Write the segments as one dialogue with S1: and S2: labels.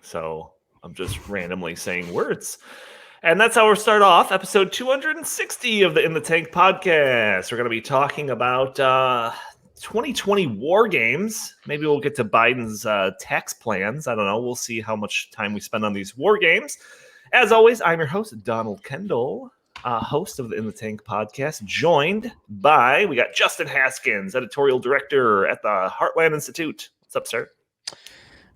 S1: So I'm just randomly saying words. And that's how we'll start off episode 260 of the In the Tank podcast. We're going to be talking about 2020 war games. Maybe we'll get to Biden's tax plans. I don't know. We'll see how much time we spend on these war games. As always, I'm your host, Donald Kendal, host of the In the Tank podcast, joined by, we got Justin Haskins, editorial director at the Heartland Institute. What's up, sir?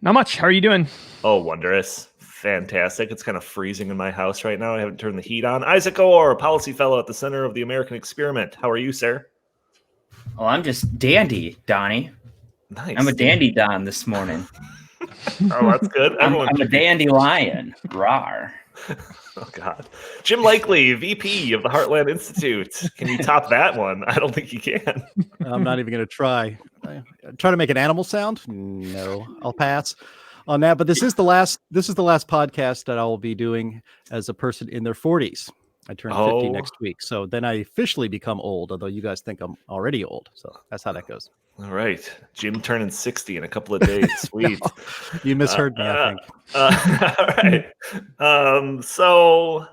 S2: Not much. How are you doing?
S1: Oh, wondrous. Fantastic. It's kind of freezing in my house right now. I haven't turned the heat on. Isaac Orr, a policy fellow at the Center of the American Experiment. How are you, sir?
S3: Oh, I'm just dandy, Donnie.
S1: Nice.
S3: I'm a dandy Don this morning.
S1: Oh, that's good.
S3: I'm a dandelion. Rawr.
S1: Oh, God. Jim Likely, VP of the Heartland Institute. Can you top that one? I don't think you can.
S4: I'm not even going to try. Try to make an animal sound? No, I'll pass on that. But this is the last podcast that I will be doing as a person in their 40s. I turn 50 next week. So then I officially become old, although you guys think I'm already old. So that's how that goes.
S1: All right. Jim turning 60 in a couple of days. Sweet.
S4: No, you misheard me, I think.
S1: All right. So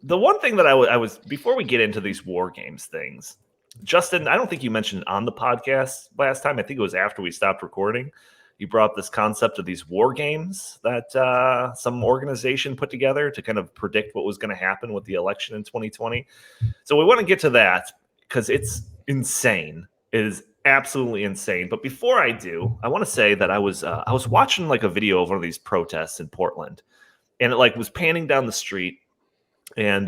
S1: the one thing that I was, before we get into these war games things, Justin, I don't think you mentioned it on the podcast last time. I think it was after we stopped recording. You brought up this concept of these war games that some organization put together to kind of predict what was going to happen with the election in 2020. So we want to get to that because it's insane. It is absolutely insane. But before I do, I want to say that I was watching like a video of one of these protests in Portland, and it like was panning down the street, and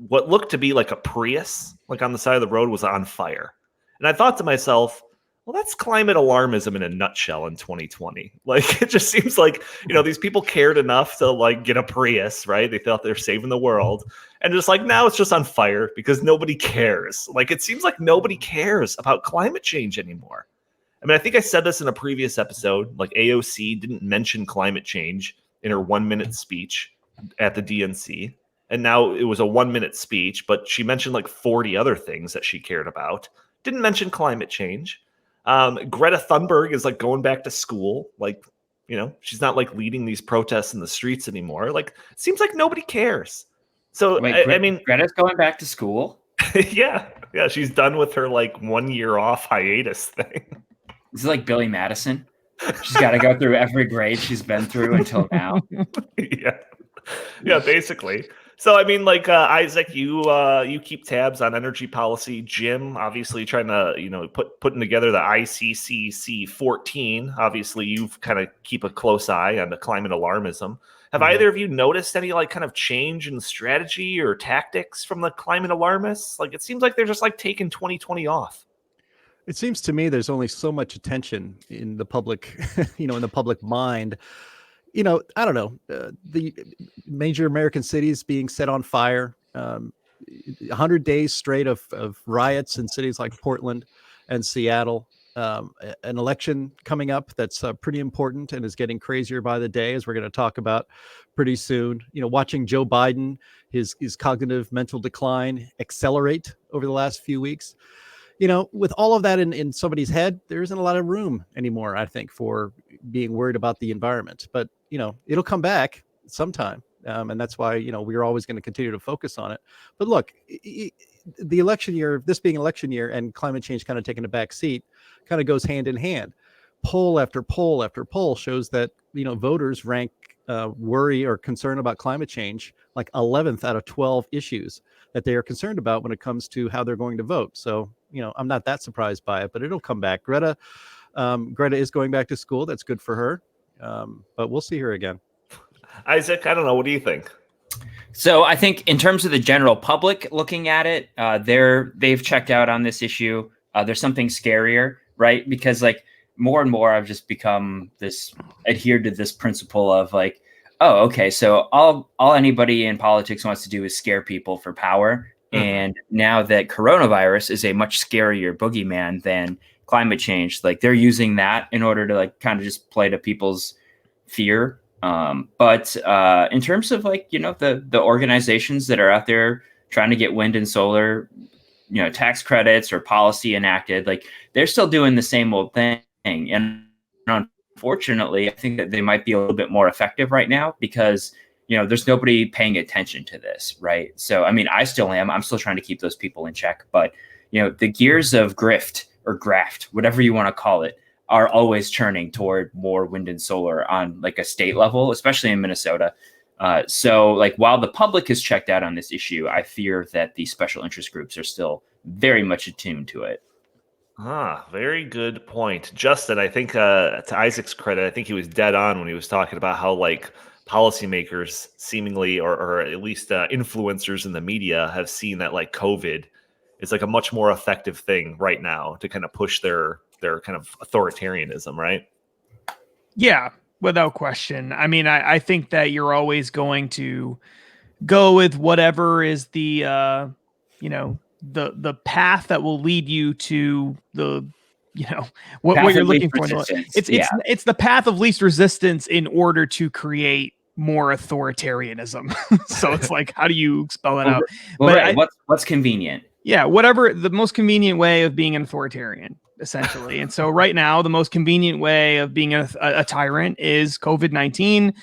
S1: what looked to be like a Prius, like on the side of the road, was on fire. And I thought to myself, well, that's climate alarmism in a nutshell in 2020. Like, it just seems like, these people cared enough to like get a Prius, right? They thought they're saving the world. And just like, now it's just on fire because nobody cares. Like, it seems like nobody cares about climate change anymore. I mean, I think I said this in a previous episode, like AOC didn't mention climate change in her 1-minute speech at the DNC. And now it was a 1-minute speech, but she mentioned like 40 other things that she cared about. Didn't mention climate change. Greta Thunberg is like going back to school. Like, she's not like leading these protests in the streets anymore. Like, it seems like nobody cares. So,
S3: wait,
S1: I mean,
S3: Greta's going back to school?
S1: yeah. She's done with her like 1 year off hiatus thing.
S3: This is like Billy Madison. She's got to go through every grade she's been through until now.
S1: Yeah, basically. So, I mean, like, Isaac, you keep tabs on energy policy. Jim, obviously trying to, putting together the ICCC 14. Obviously, you've kind of keep a close eye on the climate alarmism. Have either of you noticed any, like, kind of change in strategy or tactics from the climate alarmists? Like, it seems like they're just, like, taking 2020 off.
S4: It seems to me there's only so much attention in the public, in the public mind. I don't know, the major American cities being set on fire, 100 days straight of riots in cities like Portland and Seattle, an election coming up that's pretty important and is getting crazier by the day, as we're going to talk about pretty soon. Watching Joe Biden, his cognitive mental decline accelerate over the last few weeks. With all of that in somebody's head, there isn't a lot of room anymore, I think, for being worried about the environment. But, it'll come back sometime. And that's why, we're always going to continue to focus on it. But look, the election year, this being election year and climate change kind of taking a back seat, kind of goes hand in hand. Poll after poll after poll shows that, voters rank worry or concern about climate change like 11th out of 12 issues that they are concerned about when it comes to how they're going to vote. So, I'm not that surprised by it, but it'll come back. Greta is going back to school. That's good for her. But we'll see her again.
S1: Isaac, I don't know. What do you think?
S3: So I think in terms of the general public looking at it, they've checked out on this issue. There's something scarier, right? Because like more and more I've just become adhered to this principle of like, oh, okay, so all anybody in politics wants to do is scare people for power. And now that coronavirus is a much scarier boogeyman than climate change, like they're using that in order to like kind of just play to people's fear. But in terms of like, the organizations that are out there trying to get wind and solar, tax credits or policy enacted, like they're still doing the same old thing. And unfortunately, I think that they might be a little bit more effective right now because, there's nobody paying attention to this, right? So, I mean, I still am. I'm still trying to keep those people in check. But, the gears of grift or graft, whatever you want to call it, are always churning toward more wind and solar on like a state level, especially in Minnesota. So like while the public is checked out on this issue, I fear that the special interest groups are still very much attuned to it.
S1: Very good point. Justin, I think to Isaac's credit, I think he was dead on when he was talking about how like policymakers seemingly, or at least influencers in the media have seen that like COVID is like a much more effective thing right now to kind of push their kind of authoritarianism, right?
S2: Yeah, without question. I mean, I think that you're always going to go with whatever is the the path that will lead you to the what you're looking for. It's the path of least resistance in order to create more authoritarianism. So it's like, how do you spell that out?
S3: Well, right. What's convenient?
S2: Yeah, whatever the most convenient way of being an authoritarian, essentially. And so right now, the most convenient way of being a tyrant is COVID-19.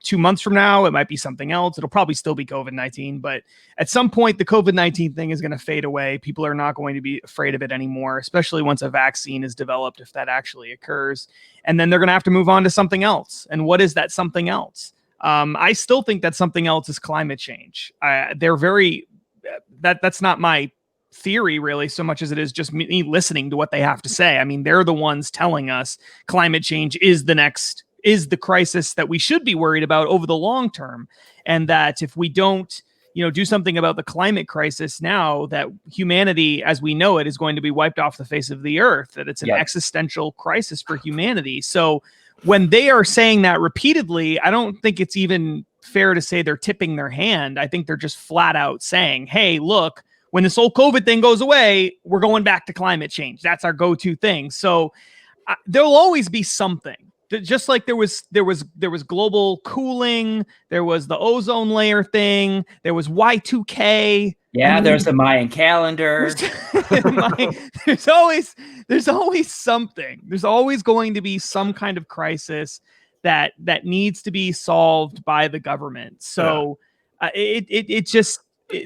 S2: 2 months from now, it might be something else. It'll probably still be COVID-19, but at some point, the COVID-19 thing is going to fade away. People are not going to be afraid of it anymore, especially once a vaccine is developed, if that actually occurs. And then they're going to have to move on to something else. And what is that something else? I still think that something else is climate change. That's not my theory really so much as it is just me listening to what they have to say. I mean, they're the ones telling us climate change is the crisis that we should be worried about over the long term. And that if we don't, do something about the climate crisis now, that humanity as we know it is going to be wiped off the face of the earth, that it's an existential crisis for humanity. So when they are saying that repeatedly, I don't think it's even fair to say they're tipping their hand. I think they're just flat out saying, hey, look, when this whole COVID thing goes away, we're going back to climate change. That's our go-to thing. So there'll always be something. Just like there was global cooling, there was the ozone layer thing, there was Y2K.
S3: Yeah, there's the Mayan calendar.
S2: There's always something. There's always going to be some kind of crisis that needs to be solved by the government. So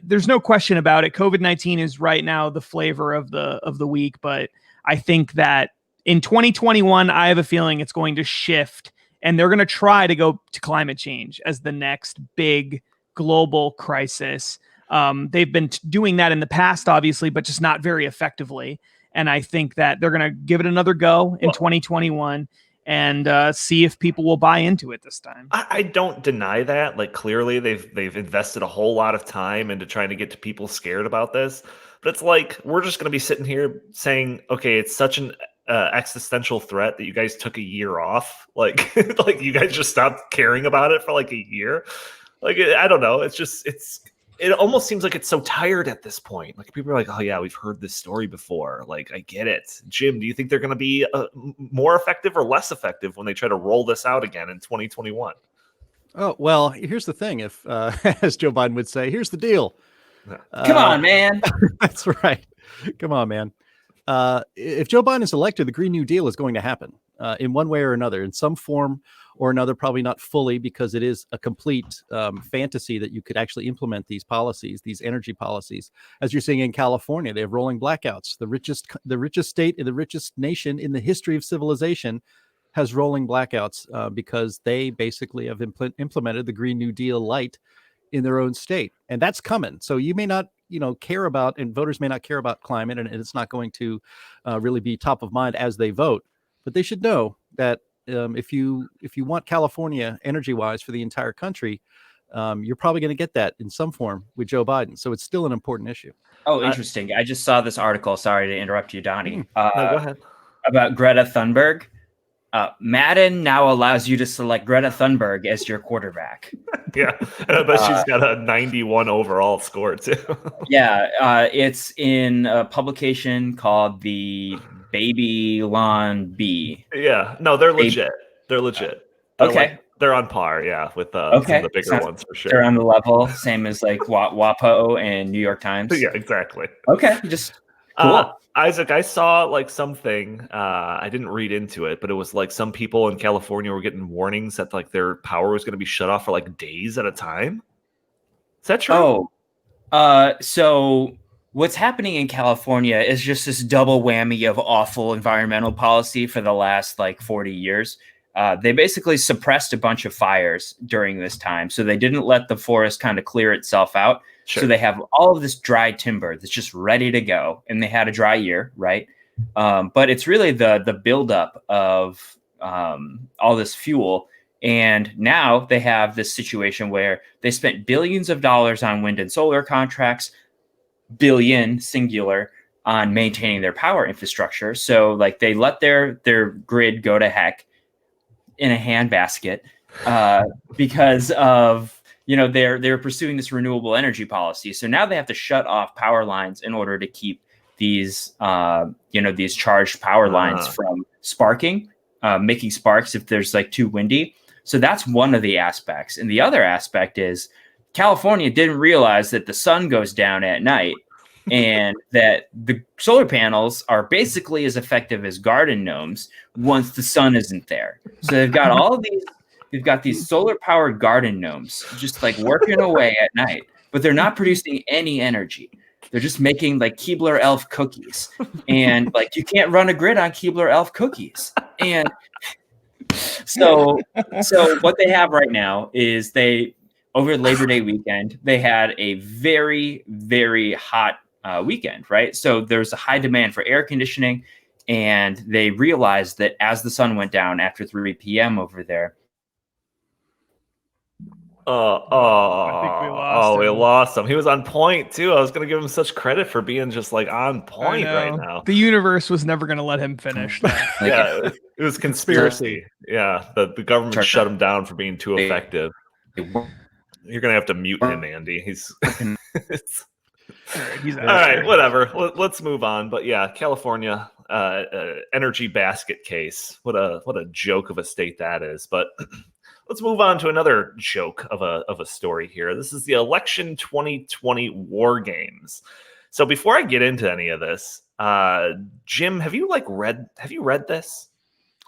S2: there's no question about it. COVID-19 is right now the flavor of the week, but I think that in 2021, I have a feeling it's going to shift, and they're going to try to go to climate change as the next big global crisis. They've been doing that in the past, obviously, but just not very effectively. And I think that they're going to give it another go in 2021 and see if people will buy into it this time.
S1: I don't deny that. Like, clearly, they've invested a whole lot of time into trying to get to people scared about this. But it's like, we're just going to be sitting here saying, okay, it's such an existential threat that you guys took a year off. Like, like you guys just stopped caring about it for like a year. Like, I don't know. It almost seems like it's so tired at this point. Like, people are like, oh yeah, we've heard this story before. Like, I get it. Jim, do you think they're going to be more effective or less effective when they try to roll this out again in 2021?
S4: Oh, well, here's the thing. If, as Joe Biden would say, here's the deal.
S3: Come on, man.
S4: That's right. Come on, man. If Joe Biden is elected, the Green New Deal is going to happen in one way or another, in some form or another, probably not fully, because it is a complete fantasy that you could actually implement these policies, these energy policies. As you're seeing in California, they have rolling blackouts. The richest state and the richest nation in the history of civilization has rolling blackouts because they basically have implemented the Green New Deal light in their own state. And that's coming. So you may not care about, and voters may not care about climate, and it's not going to really be top of mind as they vote. But they should know that if you want California energy-wise for the entire country, you're probably going to get that in some form with Joe Biden. So it's still an important issue.
S3: Oh, interesting. I just saw this article. Sorry to interrupt you, Donnie.
S1: No, go ahead.
S3: About Greta Thunberg. Madden now allows you to select Greta Thunberg as your quarterback.
S1: Yeah, but she's got a 91 overall score too.
S3: Yeah, it's in a publication called the Baby Lawn Bee.
S1: Yeah, no, they're legit. They're legit. They're on par, yeah, with some of the bigger ones for sure.
S3: They're on the level, same as like WAPO and New York Times.
S1: Yeah, exactly.
S3: Okay,
S1: Isaac, I saw like something. I didn't read into it, but it was like some people in California were getting warnings that like their power was going to be shut off for like days at a time. Is that true?
S3: So what's happening in California is just this double whammy of awful environmental policy for the last like 40 years. They basically suppressed a bunch of fires during this time. So they didn't let the forest kind of clear itself out. Sure. So they have all of this dry timber that's just ready to go. And they had a dry year, right? But it's really the buildup of all this fuel. And now they have this situation where they spent billions of dollars on wind and solar contracts, billion singular, on maintaining their power infrastructure. So like they let their grid go to heck in a handbasket because of, they're pursuing this renewable energy policy. So now they have to shut off power lines in order to keep these, these charged power lines from sparking, making sparks if there's like too windy. So that's one of the aspects. And the other aspect is California didn't realize that the sun goes down at night and that the solar panels are basically as effective as garden gnomes once the sun isn't there. So they've got these solar powered garden gnomes just like working away at night, but they're not producing any energy. They're just making like Keebler Elf cookies, and like you can't run a grid on Keebler Elf cookies. And so what they have right now is over Labor Day weekend, they had a very, very hot weekend, right? So there's a high demand for air conditioning, and they realized that as the sun went down after 3 p.m. over there.
S2: I think we lost him.
S1: We lost him. He was on point too. I was going to give him such credit for being just like on point right now.
S2: The universe was never going to let him finish that.
S1: Yeah, it was conspiracy. Yeah, the government shut him down for being too effective. You're going to have to mute him, Andy. He's all right, whatever. Let's move on. But yeah, California energy basket case. What a joke of a state that is. But let's move on to another joke of a story here. This is the election 2020 war games. So before I get into any of this, Jim, have you read this?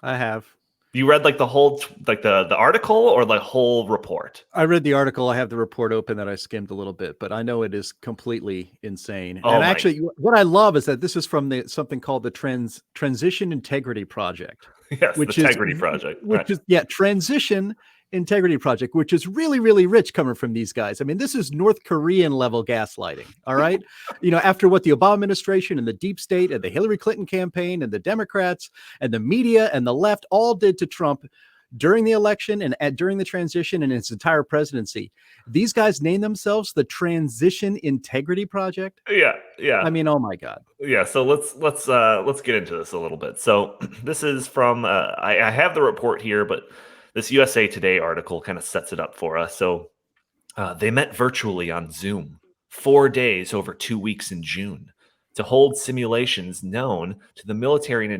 S4: I have.
S1: You read like the whole the article or the whole report? I
S4: read the article. I have the report open that I skimmed a little bit, but I know it is completely insane. And actually, what I love is that this is from something called the Transition Integrity Project.
S1: Yes, the Integrity Project.
S4: Which is Transition Integrity Project, which is really, really rich coming from these guys. I mean, this is North Korean level gaslighting. All right. After what the Obama administration and the deep state and the Hillary Clinton campaign and the Democrats and the media and the left all did to Trump during the election and during the transition and its entire presidency. These guys name themselves the Transition Integrity Project.
S1: Yeah.
S4: I mean, oh my God.
S1: Yeah. So let's get into this a little bit. So this is from I have the report here, but this USA Today article kind of sets it up for us. So they met virtually on Zoom 4 days over 2 weeks in June to hold simulations known to the military and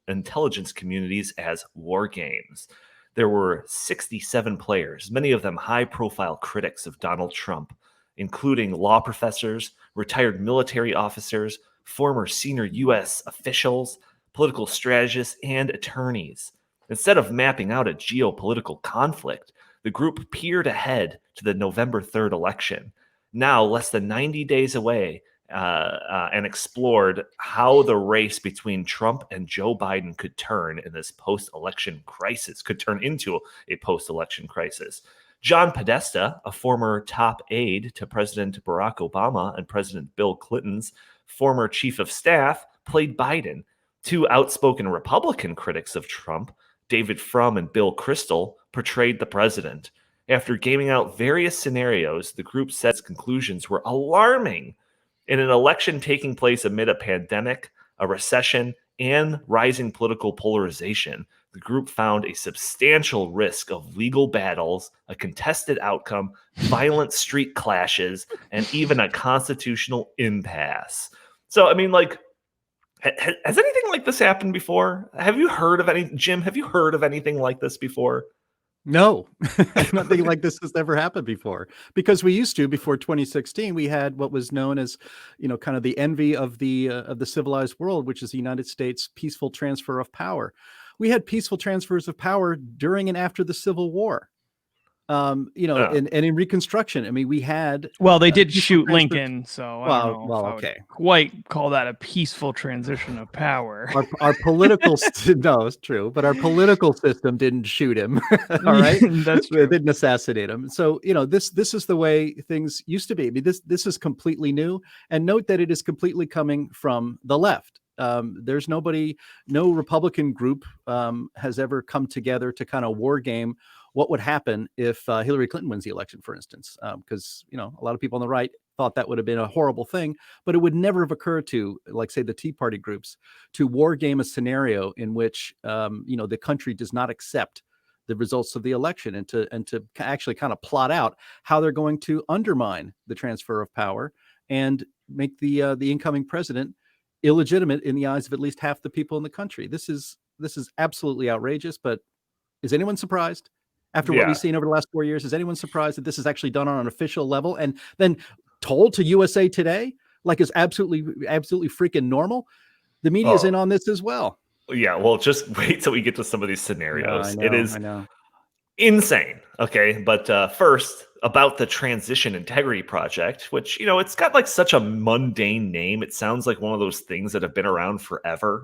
S1: intelligence communities as war games. There were 67 players, many of them high-profile critics of Donald Trump, including law professors, retired military officers, former senior U.S. officials, political strategists, and attorneys. Instead of mapping out a geopolitical conflict, the group peered ahead to the November 3rd election, now less than 90 days away, and explored how the race between Trump and Joe Biden could turn into a post-election crisis. John Podesta, a former top aide to President Barack Obama and President Bill Clinton's former chief of staff, played Biden. Two outspoken Republican critics of Trump, David Frum and Bill Kristol, portrayed the president. After gaming out various scenarios, the group said its conclusions were alarming. In an election taking place amid a pandemic, a recession, and rising political polarization, the group found a substantial risk of legal battles, a contested outcome, violent street clashes, and even a constitutional impasse. So, I mean, like, has anything like this happened before? Have you heard of Jim, have you heard of anything like this before?
S4: No, nothing like this has ever happened before. Because we used to, before 2016, we had what was known as, kind of the envy of the civilized world, which is the United States peaceful transfer of power. We had peaceful transfers of power during and after the Civil War. And in Reconstruction, I mean, we had
S2: Well, they did
S4: peaceful
S2: shoot
S4: transfers-
S2: Lincoln, so I don't know if I would
S4: okay.
S2: quite call that a peaceful transition of power.
S4: Our political no, it's true, but our political system didn't shoot him. All right,
S2: That's
S4: They
S2: true.
S4: didn't assassinate him. So this is the way things used to be. I mean, this is completely new, and note that it is completely coming from the left. There's no Republican group has ever come together to kind of war game what would happen if Hillary Clinton wins the election, for instance, because a lot of people on the right thought that would have been a horrible thing, but it would never have occurred to, like, say, the Tea Party groups to war game a scenario in which the country does not accept the results of the election, and to actually kind of plot out how they're going to undermine the transfer of power and make the incoming president illegitimate in the eyes of at least half the people in the country. This is absolutely outrageous. But is anyone surprised? After what we've seen over the last 4 years, is anyone surprised that this is actually done on an official level and then told to USA Today like it's absolutely freaking normal? The media is in on this as well.
S1: Yeah, well, just wait till we get to some of these scenarios.
S4: I know,
S1: It is
S4: I know.
S1: insane. Okay, but first, about the Transition Integrity Project, which it's got like such a mundane name. It sounds like one of those things that have been around forever.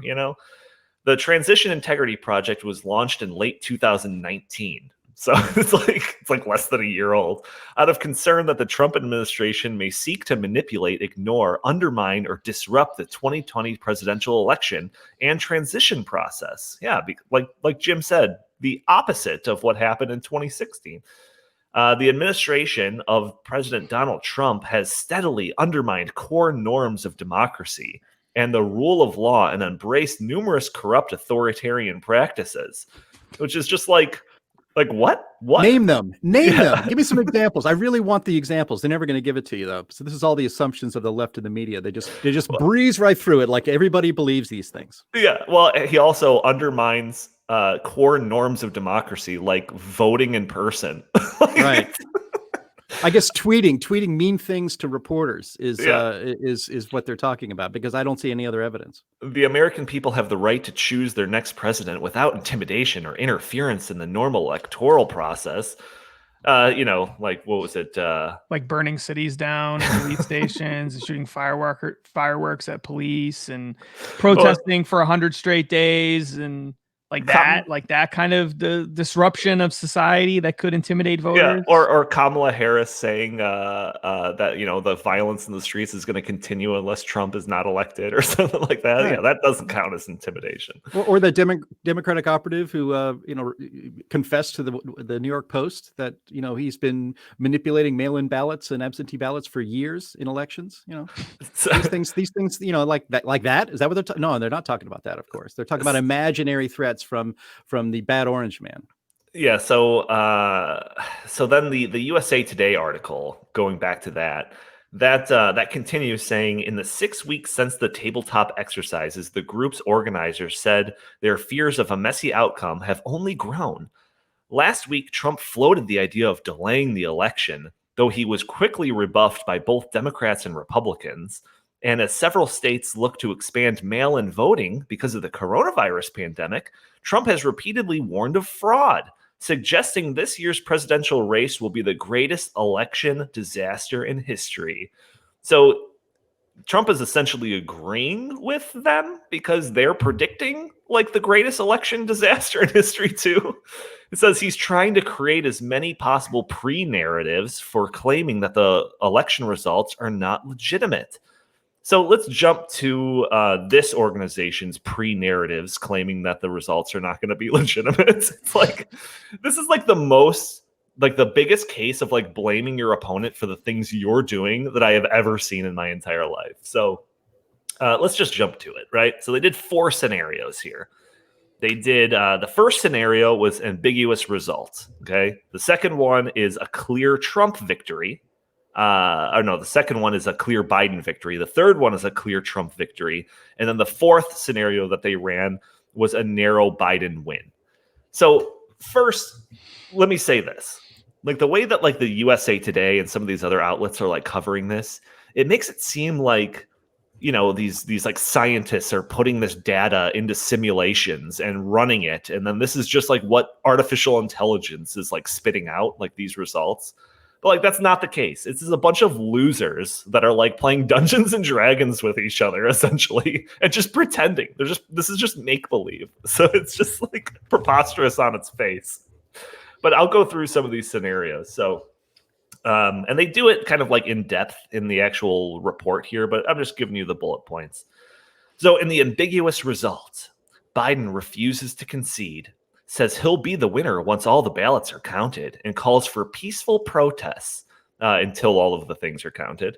S1: The Transition Integrity Project was launched in late 2019. So it's like less than a year old, out of concern that the Trump administration may seek to manipulate, ignore, undermine, or disrupt the 2020 presidential election and transition process. Yeah, like Jim said, the opposite of what happened in 2016. The administration of President Donald Trump has steadily undermined core norms of democracy and the rule of law and embraced numerous corrupt authoritarian practices, which is just like what?
S4: Name them. Give me some examples. I really want the examples. They're never going to give it to you, though. So this is all the assumptions of the left and the media. They just breeze right through it like everybody believes these things.
S1: Yeah. Well, he also undermines core norms of democracy, like voting in person.
S4: Right. I guess tweeting mean things to reporters is what they're talking about, because I don't see any other evidence.
S1: The American people have the right to choose their next president without intimidation or interference in the normal electoral process. Like what was it?
S2: Like burning cities down, police stations, and shooting fireworks at police, and protesting for 100 straight days, and like that kind of the disruption of society that could intimidate voters.
S1: Yeah, or Kamala Harris saying that the violence in the streets is going to continue unless Trump is not elected or something like that. Right. Yeah, that doesn't count as intimidation.
S4: Or the Democratic operative who confessed to the New York Post that he's been manipulating mail-in ballots and absentee ballots for years in elections. These things like that. Is that what they're no, they're not talking about that. Of course, they're talking about imaginary threats from the bad orange man.
S1: Yeah. So then the USA Today article, going back to that continues saying, in the 6 weeks since the tabletop exercises, the group's organizers said their fears of a messy outcome have only grown. Last week, Trump floated the idea of delaying the election, though he was quickly rebuffed by both Democrats and Republicans. And as several states look to expand mail-in voting because of the coronavirus pandemic, Trump has repeatedly warned of fraud, suggesting this year's presidential race will be the greatest election disaster in history. So Trump is essentially agreeing with them because they're predicting like the greatest election disaster in history too. It says he's trying to create as many possible pre-narratives for claiming that the election results are not legitimate. So let's jump to this organization's pre-narratives claiming that the results are not going to be legitimate. It's like, this is like the biggest case of like blaming your opponent for the things you're doing that I have ever seen in my entire life. So let's just jump to it, right? So they did 4 scenarios here. They did the first scenario was ambiguous results. Okay. The second one is a clear Trump victory. The second one is a clear Biden victory. The third one is a clear Trump victory. And then the fourth scenario that they ran was a narrow Biden win. So first, let me say this. Like the way that like the USA Today and some of these other outlets are like covering this, it makes it seem like, you know, these like scientists are putting this data into simulations and running it. And then this is just like what artificial intelligence is like spitting out, like these results. But like that's not the case. It's just a bunch of losers that are like playing Dungeons and Dragons with each other essentially and just pretending. This is just make believe. So it's just like preposterous on its face. But I'll go through some of these scenarios. So and they do it kind of like in depth in the actual report here, but I'm just giving you the bullet points. So in the ambiguous result, Biden refuses to concede, says he'll be the winner once all the ballots are counted, and calls for peaceful protests until all of the things are counted.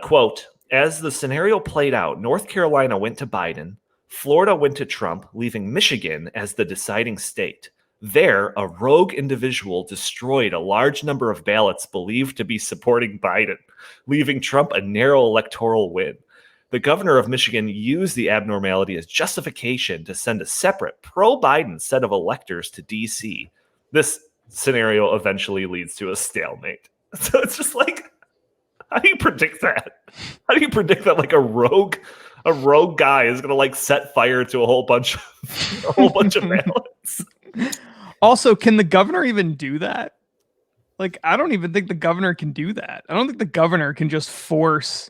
S1: Quote, as the scenario played out, North Carolina went to Biden, Florida went to Trump, leaving Michigan as the deciding state. There, a rogue individual destroyed a large number of ballots believed to be supporting Biden, leaving Trump a narrow electoral win. The governor of Michigan used the abnormality as justification to send a separate pro-Biden set of electors to D.C. This scenario eventually leads to a stalemate. So it's just like, how do you predict that? How do you predict that like a rogue guy is going to like set fire to a whole bunch of ballots?
S2: Also, can the governor even do that? Like, I don't even think the governor can do that. I don't think the governor can just force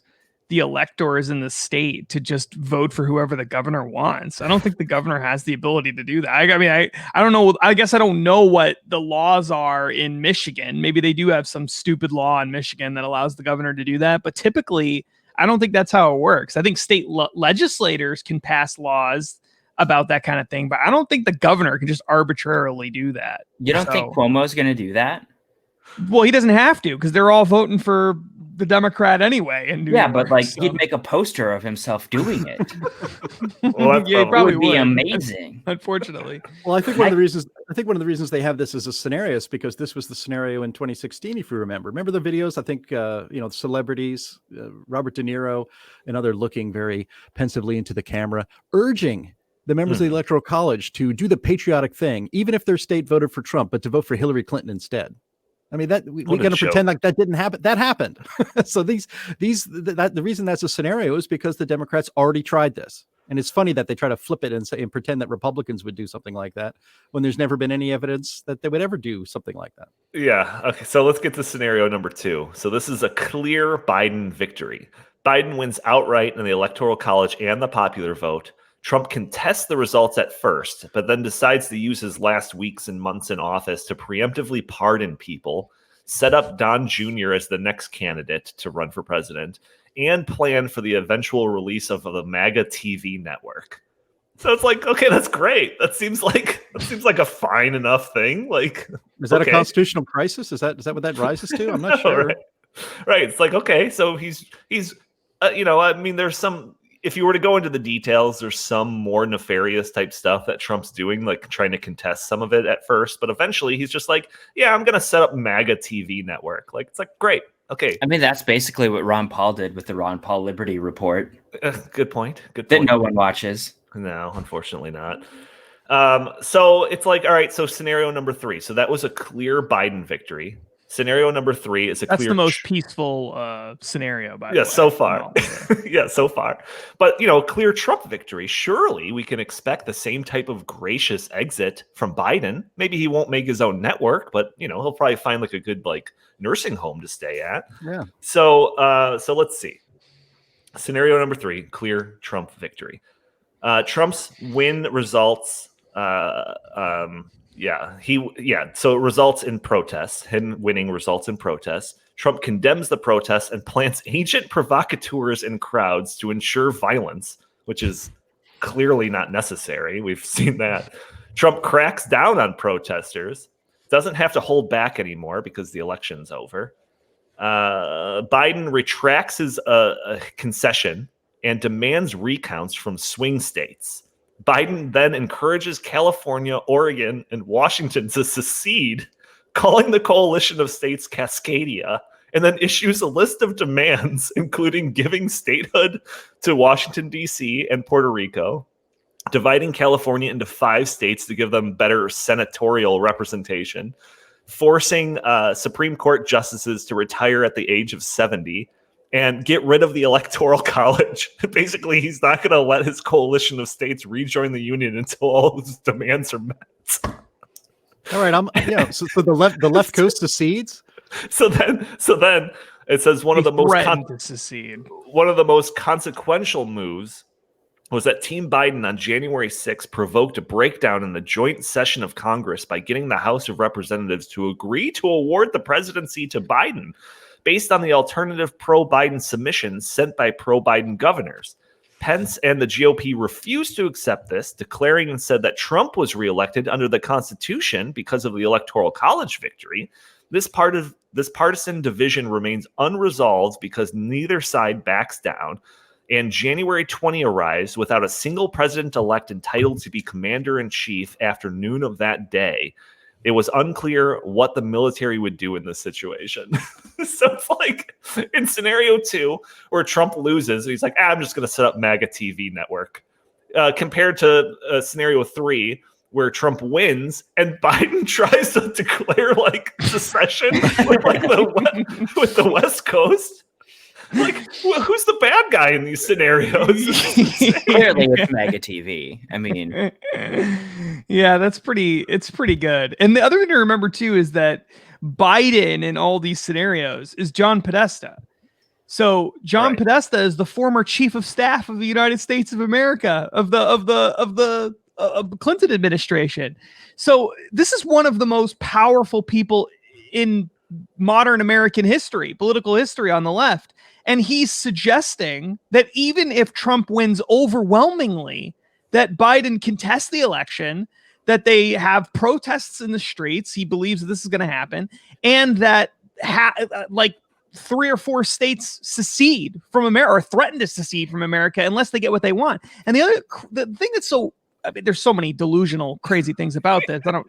S2: the electors in the state to just vote for whoever the governor wants. I don't think the governor has the ability to do that. I mean, I don't know. I guess I don't know what the laws are in Michigan. Maybe they do have some stupid law in Michigan that allows the governor to do that. But typically, I don't think that's how it works. I think state legislators can pass laws about that kind of thing, but I don't think the governor can just arbitrarily do that.
S3: You don't think Cuomo's going to do that?
S2: Well, he doesn't have to because they're all voting for the Democrat anyway. In New York,
S3: but like he'd make a poster of himself doing it.
S2: Well, yeah, he probably
S3: would be amazing.
S2: Unfortunately.
S4: Well, I think one of the reasons they have this as a scenario is because this was the scenario in 2016, if you remember. Remember the videos? I think celebrities, Robert De Niro and other looking very pensively into the camera, urging the members of the Electoral College to do the patriotic thing, even if their state voted for Trump, but to vote for Hillary Clinton instead. I mean, that we got to pretend like that didn't happen. That happened. So the reason that's a scenario is because the Democrats already tried this. And it's funny that they try to flip it and say and pretend that Republicans would do something like that when there's never been any evidence that they would ever do something like that.
S1: Yeah. Okay. So let's get to scenario number 2. So this is a clear Biden victory. Biden wins outright in the Electoral College and the popular vote. Trump contests the results at first, but then decides to use his last weeks and months in office to preemptively pardon people, set up Don Jr. as the next candidate to run for president, and plan for the eventual release of the MAGA TV network. So it's like, okay, that's great. That seems like a fine enough thing. Like,
S4: is that a constitutional crisis? Is that what that rises to? I'm not sure.
S1: Right. It's like, okay, so he's I mean, there's some. If you were to go into the details, there's some more nefarious type stuff that Trump's doing, like trying to contest some of it at first. But eventually he's just like, yeah, I'm going to set up MAGA TV network. Like, it's like, great. Okay.
S3: I mean, that's basically what Ron Paul did with the Ron Paul Liberty Report.
S1: Good point.
S3: That no one watches.
S1: No, unfortunately not. So it's like, all right, so scenario number 3. So that was a clear Biden victory. Scenario number 3 is
S2: that's the most peaceful scenario, by the way.
S1: So far. Yeah, so far. But, a clear Trump victory. Surely we can expect the same type of gracious exit from Biden. Maybe he won't make his own network, but, he'll probably find like a good like nursing home to stay at.
S4: Yeah.
S1: So let's see. Scenario number 3, clear Trump victory. Trump's win results. So it results in protests. Him winning results in protests. Trump condemns the protests and plants agent provocateurs in crowds to ensure violence, which is clearly not necessary. We've seen that. Trump cracks down on protesters, doesn't have to hold back anymore because the election's over. Biden retracts his concession and demands recounts from swing states. Biden then encourages California, Oregon, and Washington to secede, calling the coalition of states Cascadia, and then issues a list of demands, including giving statehood to Washington, D.C. and Puerto Rico, dividing California into 5 states to give them better senatorial representation, forcing Supreme Court justices to retire at the age of 70, and get rid of the Electoral College. Basically, he's not going to let his coalition of states rejoin the union until all his demands are met.
S4: All right, so the left coast secedes.
S1: So then it says one of the most consequential moves was that Team Biden on January 6th provoked a breakdown in the joint session of Congress by getting the House of Representatives to agree to award the presidency to Biden based on the alternative pro-Biden submissions sent by pro-Biden governors. Pence and the GOP refused to accept this, declaring instead that Trump was reelected under the Constitution because of the Electoral College victory. This partisan division remains unresolved because neither side backs down, and January 20 arrives without a single president-elect entitled to be commander-in-chief after noon of that day. It was unclear what the military would do in this situation. So it's like in scenario 2, where Trump loses, he's like, I'm just going to set up MAGA TV network. Compared to scenario 3, where Trump wins and Biden tries to declare like secession with the West Coast. Like, who's the bad guy in these scenarios?
S3: Clearly, it's MAGA TV. I mean,
S2: yeah, it's pretty good. And the other thing to remember too is that Biden in all these scenarios is John Podesta. So John Podesta is the former chief of staff of the United States of America of the Clinton administration. So this is one of the most powerful people in modern American history, political history on the left. And he's suggesting that even if Trump wins overwhelmingly, that Biden contests the election, that they have protests in the streets. He believes that this is going to happen, and that like 3 or 4 states secede from America or threaten to secede from America unless they get what they want. And the thing that's there's so many delusional, crazy things about this. I don't,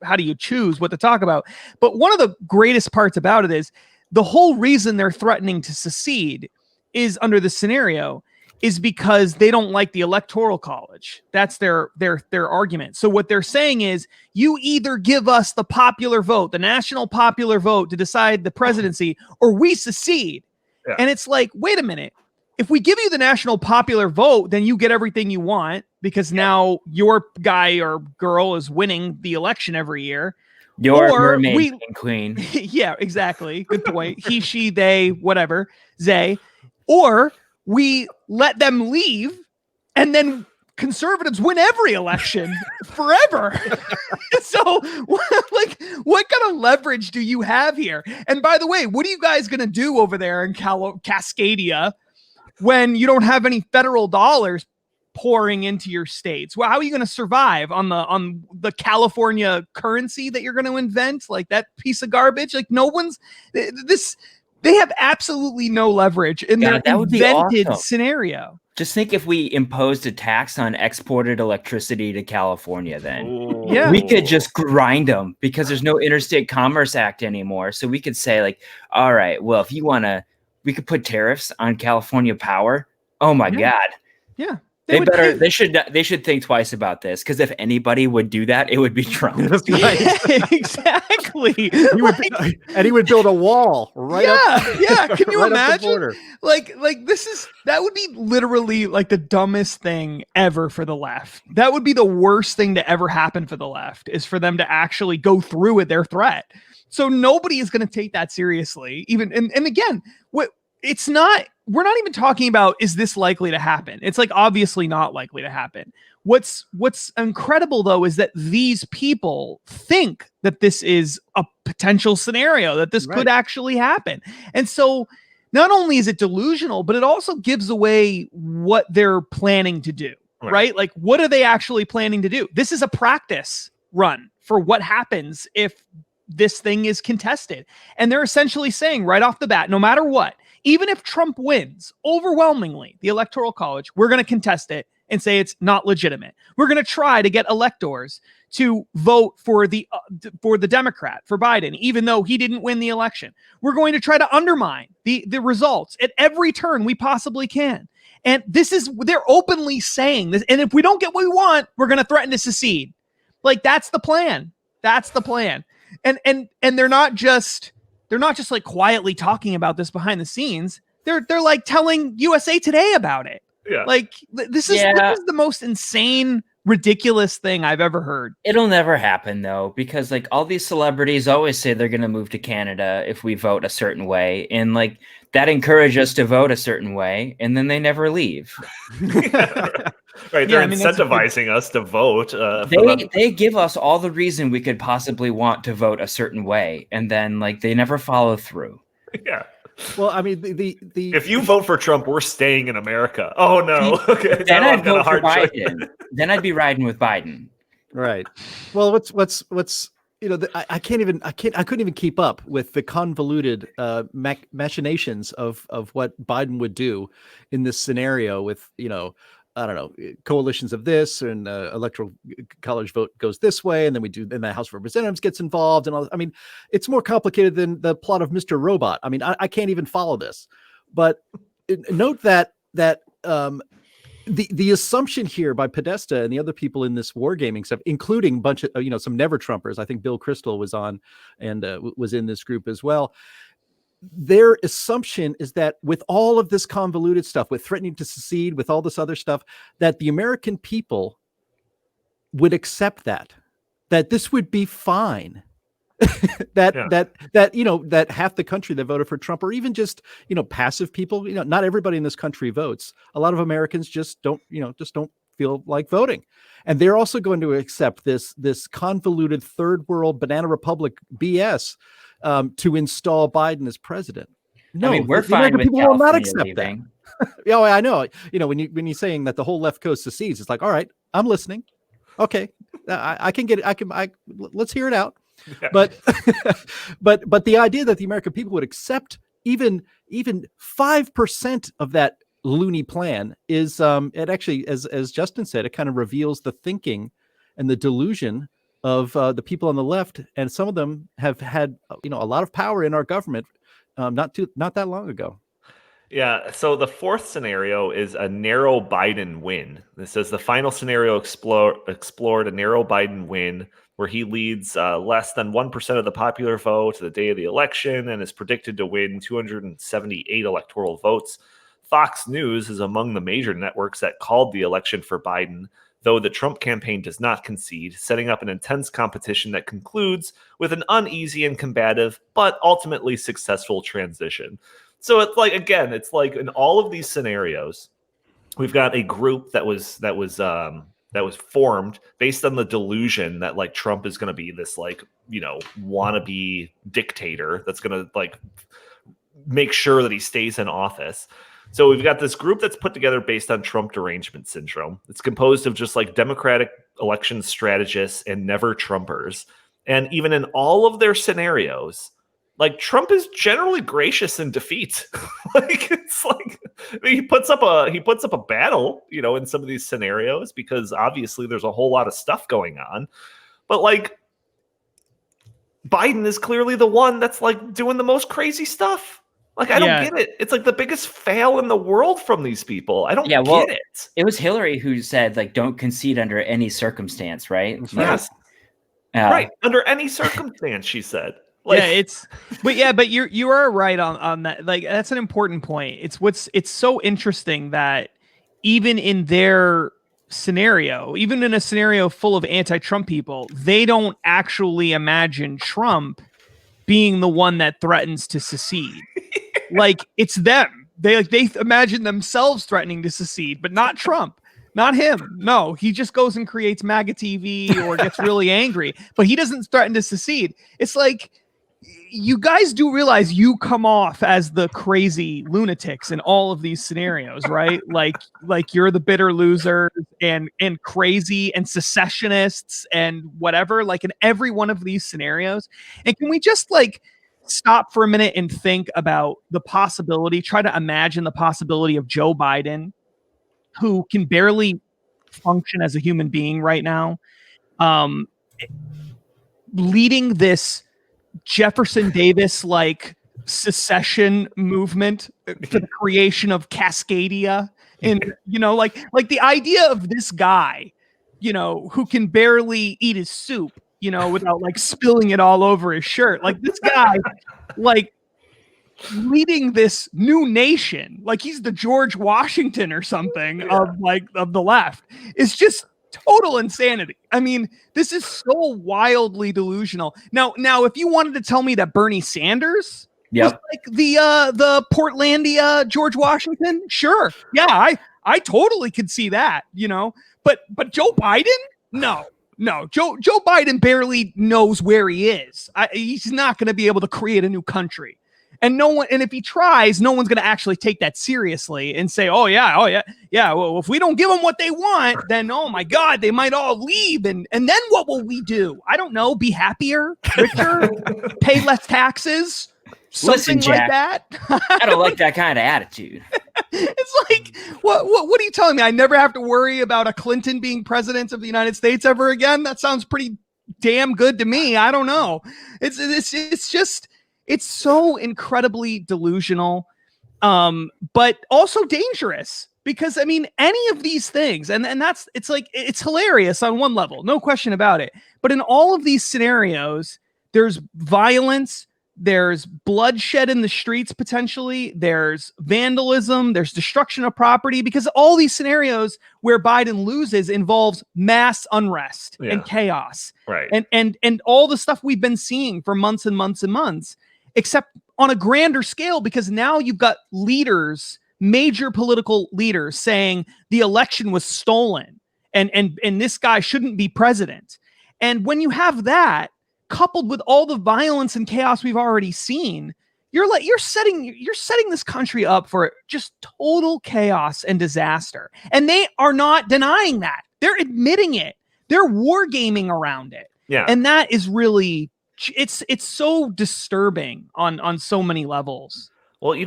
S2: how do you choose what to talk about? But one of the greatest parts about it is the whole reason they're threatening to secede is under the scenario is because they don't like the Electoral College. That's their argument. So what they're saying is you either give us the popular vote, the national popular vote to decide the presidency, or we secede. Yeah. And it's like, wait a minute. If we give you the national popular vote, then you get everything you want because now your guy or girl is winning the election every year.
S3: Your mermaid and queen.
S2: Yeah, exactly. Good point. He, she, they, whatever, they. Or we let them leave and then conservatives win every election forever. So what kind of leverage do you have here? And by the way, what are you guys going to do over there in Cascadia when you don't have any federal dollars pouring into your states? Well, how are you going to survive on the California currency that you're going to invent? Like that piece of garbage? Like they have absolutely no leverage in their invented scenario.
S3: Just think if we imposed a tax on exported electricity to California, then we could just grind them because there's no Interstate Commerce Act anymore. So we could say like, all right, well, if you want to, we could put tariffs on California power. Oh my God.
S2: Yeah.
S3: They should think twice about this, because if anybody would do that, it would be Trump.
S2: Yeah, exactly.
S4: He would build a wall right up.
S2: Yeah. Can you imagine? Like that would be literally like the dumbest thing ever for the left. That would be the worst thing to ever happen for the left, is for them to actually go through with their threat. So nobody is going to take that seriously. And again, we're not even talking about, is this likely to happen? It's like obviously not likely to happen. What's incredible though is that these people think that this is a potential scenario, that this could actually happen. And so not only is it delusional, but it also gives away what they're planning to do, right? Like, what are they actually planning to do? This is a practice run for what happens if this thing is contested. And they're essentially saying right off the bat, no matter what, even if Trump wins overwhelmingly the Electoral College, we're going to contest it and say it's not legitimate. We're going to try to get electors to vote for the Democrat, for Biden, even though he didn't win the election. We're going to try to undermine the results at every turn we possibly can. And they're openly saying this. And if we don't get what we want, we're going to threaten to secede. Like, that's the plan. That's the plan. And they're not just like quietly talking about this behind the scenes. They're like telling USA Today about it.
S1: Yeah.
S2: Like, this is the most insane, ridiculous thing I've ever heard.
S3: It'll never happen though, because like all these celebrities always say they're going to move to Canada if we vote a certain way, and like that encourages us to vote a certain way, and then they never leave.
S1: Right, they're incentivizing us to vote.
S3: They give us all the reason we could possibly want to vote a certain way, and then like they never follow through.
S1: Yeah.
S4: Well, I mean, the
S1: if you vote for Trump, we're staying in America. Oh no. Okay.
S3: Then I'd vote for Biden. Then I'd be riding with Biden.
S4: Right. Well, what's I couldn't even keep up with the convoluted machinations of what Biden would do in this scenario with, I don't know, coalitions of this, and electoral college vote goes this way, and then and the House of Representatives gets involved, and all. I mean, it's more complicated than the plot of Mr. Robot. I mean, I can't even follow this. But note that the assumption here by Podesta and the other people in this wargaming stuff, including a bunch of some never Trumpers. I think Bill Kristol was on and was in this group as well. Their assumption is that with all of this convoluted stuff, with threatening to secede, with all this other stuff, that the American people would accept that this would be fine. that half the country that voted for Trump, or even just, passive people, not everybody in this country votes. A lot of Americans just don't feel like voting. And they're also going to accept this convoluted third world banana republic BS to install Biden as president. No,
S3: I mean, we're fine with
S4: people will not
S3: California
S4: accept
S3: leaving.
S4: that. Yeah, I know. When you're saying that the whole left coast secedes, it's like, all right, I'm listening. Okay, I can get it. Let's hear it out. Yeah. But the idea that the American people would accept even 5% of that loony plan is it actually, as Justin said, it kind of reveals the thinking and the delusion of the people on the left, and some of them have had a lot of power in our government not that long ago.
S1: Yeah, so the fourth scenario is a narrow Biden win. This says the final scenario explored a narrow Biden win where he leads less than 1% of the popular vote the day of the election and is predicted to win 278 electoral votes. Fox News is among the major networks that called the election for Biden, though the Trump campaign does not concede, setting up an intense competition that concludes with an uneasy and combative, but ultimately successful transition. So it's like, again, it's like in all of these scenarios, we've got a group that was formed based on the delusion that like Trump is going to be this like, wannabe dictator that's going to like make sure that he stays in office. So we've got this group that's put together based on Trump derangement syndrome. It's composed of just like Democratic election strategists and never Trumpers. And even in all of their scenarios, like Trump is generally gracious in defeat. Like it's like he puts up a battle, in some of these scenarios, because obviously there's a whole lot of stuff going on. But like Biden is clearly the one that's like doing the most crazy stuff. Like, I don't get it. It's like the biggest fail in the world from these people. I don't get it.
S3: It was Hillary who said, like, don't concede under any circumstance, right?
S1: Yes. Right. Under any circumstance, she said.
S2: Like, but you are right on that. Like, that's an important point. It's so interesting that even in their scenario, even in a scenario full of anti-Trump people, they don't actually imagine Trump being the one that threatens to secede. Like, it's them. They imagine themselves threatening to secede, but not Trump, not him. No, he just goes and creates MAGA TV or gets really angry, but he doesn't threaten to secede. It's like, you guys do realize you come off as the crazy lunatics in all of these scenarios, right? like you're the bitter losers and crazy and secessionists and whatever, like in every one of these scenarios. And can we just like stop for a minute and think about the possibility, try to imagine the possibility of Joe Biden, who can barely function as a human being right now, leading this Jefferson Davis like secession movement for the creation of Cascadia And, like the idea of this guy, who can barely eat his soup, without like spilling it all over his shirt. Like this guy, like leading this new nation, like he's the George Washington or something of the left, is just total insanity. I mean, this is so wildly delusional. Now, if you wanted to tell me that Bernie Sanders was like the Portlandia George Washington, sure, yeah, I totally could see that, but Joe Biden, no, Joe Biden barely knows where he is. He's not going to be able to create a new country. And if he tries, no one's going to actually take that seriously and say, oh yeah. Well, if we don't give them what they want, then, oh my God, they might all leave. And then what will we do? I don't know. Be happier, richer, pay less taxes, something like that.
S3: I don't like that kind of attitude.
S2: It's like, what are you telling me? I never have to worry about a Clinton being president of the United States ever again? That sounds pretty damn good to me. I don't know. It's just, it's so incredibly delusional, but also dangerous, because I mean, any of these things, and it's hilarious on one level, no question about it. But in all of these scenarios, there's violence, there's bloodshed in the streets, potentially, there's vandalism, there's destruction of property, because all these scenarios where Biden loses involves mass unrest and chaos.
S1: Right.
S2: And all the stuff we've been seeing for months and months and months, except on a grander scale, because now you've got leaders, major political leaders, saying the election was stolen and this guy shouldn't be president. And when you have that coupled with all the violence and chaos we've already seen, you're setting this country up for just total chaos and disaster. And they are not denying that. They're admitting it. They're wargaming around it.
S1: Yeah.
S2: And that is really, it's so disturbing on so many levels.
S1: Well,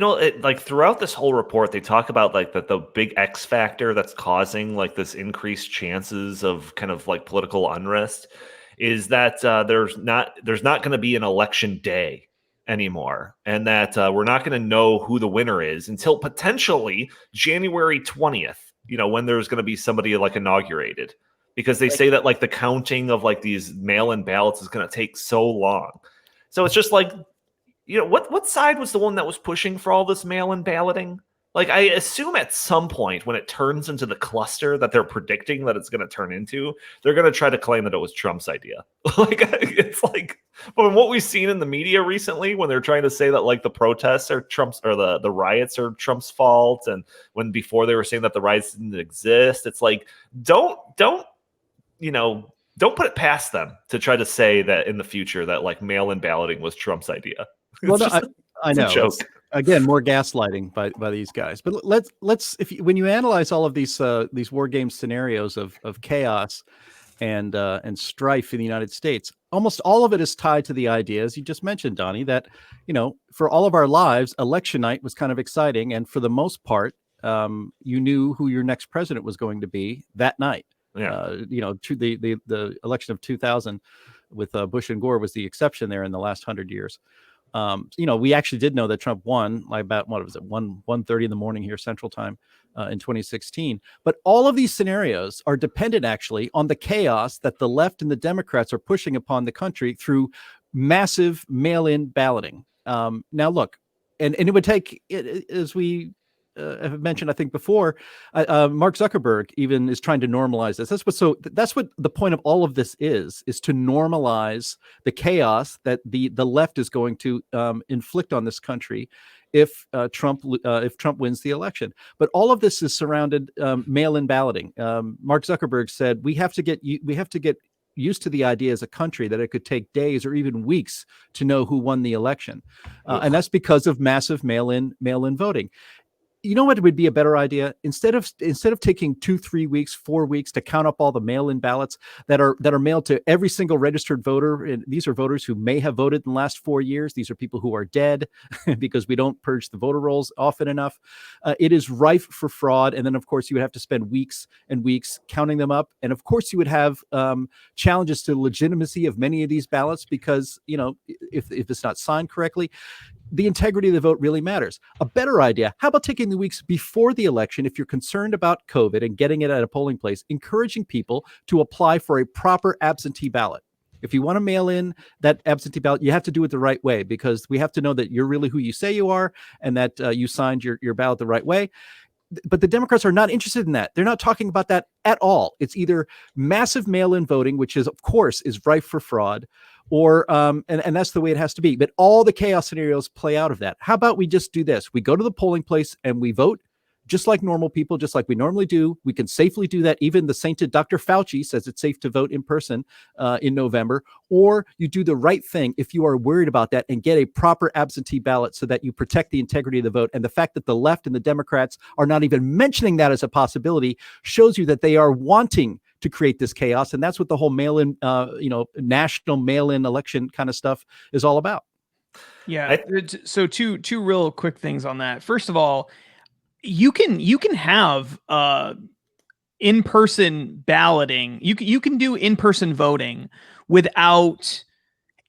S1: like throughout this whole report, they talk about like the big X factor that's causing like this increased chances of kind of like political unrest is that there's not going to be an election day anymore, and that we're not going to know who the winner is until potentially January 20th, when there's going to be somebody like inaugurated, because they say that like the counting of like these mail-in ballots is going to take so long. So it's just like, what side was the one that was pushing for all this mail-in balloting? Like, I assume at some point when it turns into the cluster that they're predicting that it's going to turn into, they're going to try to claim that it was Trump's idea. Like, it's like, from what we've seen in the media recently, when they're trying to say that like the protests are Trump's, or the riots are Trump's fault, and when before they were saying that the riots didn't exist, it's like, don't put it past them to try to say that in the future that like mail-in balloting was Trump's idea.
S4: Well, no, I know. Again, more gaslighting by these guys. But let's when you analyze all of these war game scenarios of chaos and strife in the United States, almost all of it is tied to the idea, as you just mentioned, Donnie, that for all of our lives, election night was kind of exciting, and for the most part, you knew who your next president was going to be that night. Yeah. The election of 2000 with Bush and Gore was the exception there in the last 100 years. We actually did know that Trump won like about, 1:30 in the morning here Central Time in 2016. But all of these scenarios are dependent actually on the chaos that the left and the Democrats are pushing upon the country through massive mail-in balloting. Now, look, and it would take, as we have mentioned, I think before, Mark Zuckerberg even is trying to normalize this. That's what the point of all of this is to normalize the chaos that the left is going to inflict on this country if Trump wins the election. But all of this is surrounded mail-in balloting. Mark Zuckerberg said we have to get used to the idea as a country that it could take days or even weeks to know who won the election, and that's because of massive mail-in voting. You know what would be a better idea? Instead of taking 2, 3 weeks, 4 weeks to count up all the mail-in ballots that are mailed to every single registered voter, and these are voters who may have voted in the last 4 years. These are people who are dead because we don't purge the voter rolls often enough. It is rife for fraud, and then of course you would have to spend weeks and weeks counting them up, and of course you would have challenges to the legitimacy of many of these ballots because if it's not signed correctly. the integrity of the vote really matters. A better idea, how about taking the weeks before the election, if you're concerned about COVID and getting it at a polling place, encouraging people to apply for a proper absentee ballot. If you want to mail in that absentee ballot, you have to do it the right way, because we have to know that you're really who you say you are and that you signed your ballot the right way. But the Democrats are not interested in that. They're not talking about that at all. It's either massive mail-in voting, which is, of course, is rife for fraud, or and that's the way it has to be. But all the chaos scenarios play out of that. How about we just do this? We go to the polling place and we vote just like normal people, just like we normally do. We can safely do that. Even the sainted Dr. Fauci says it's safe to vote in person in November. Or you do the right thing if you are worried about that and get a proper absentee ballot so that you protect the integrity of the vote. And the fact that the left and the Democrats are not even mentioning that as a possibility shows you that they are wanting to create this chaos. And that's what the whole mail-in, national mail-in election kind of stuff is all about.
S2: Yeah. So two real quick things on that. First of all, you can have in-person balloting. You can do in-person voting without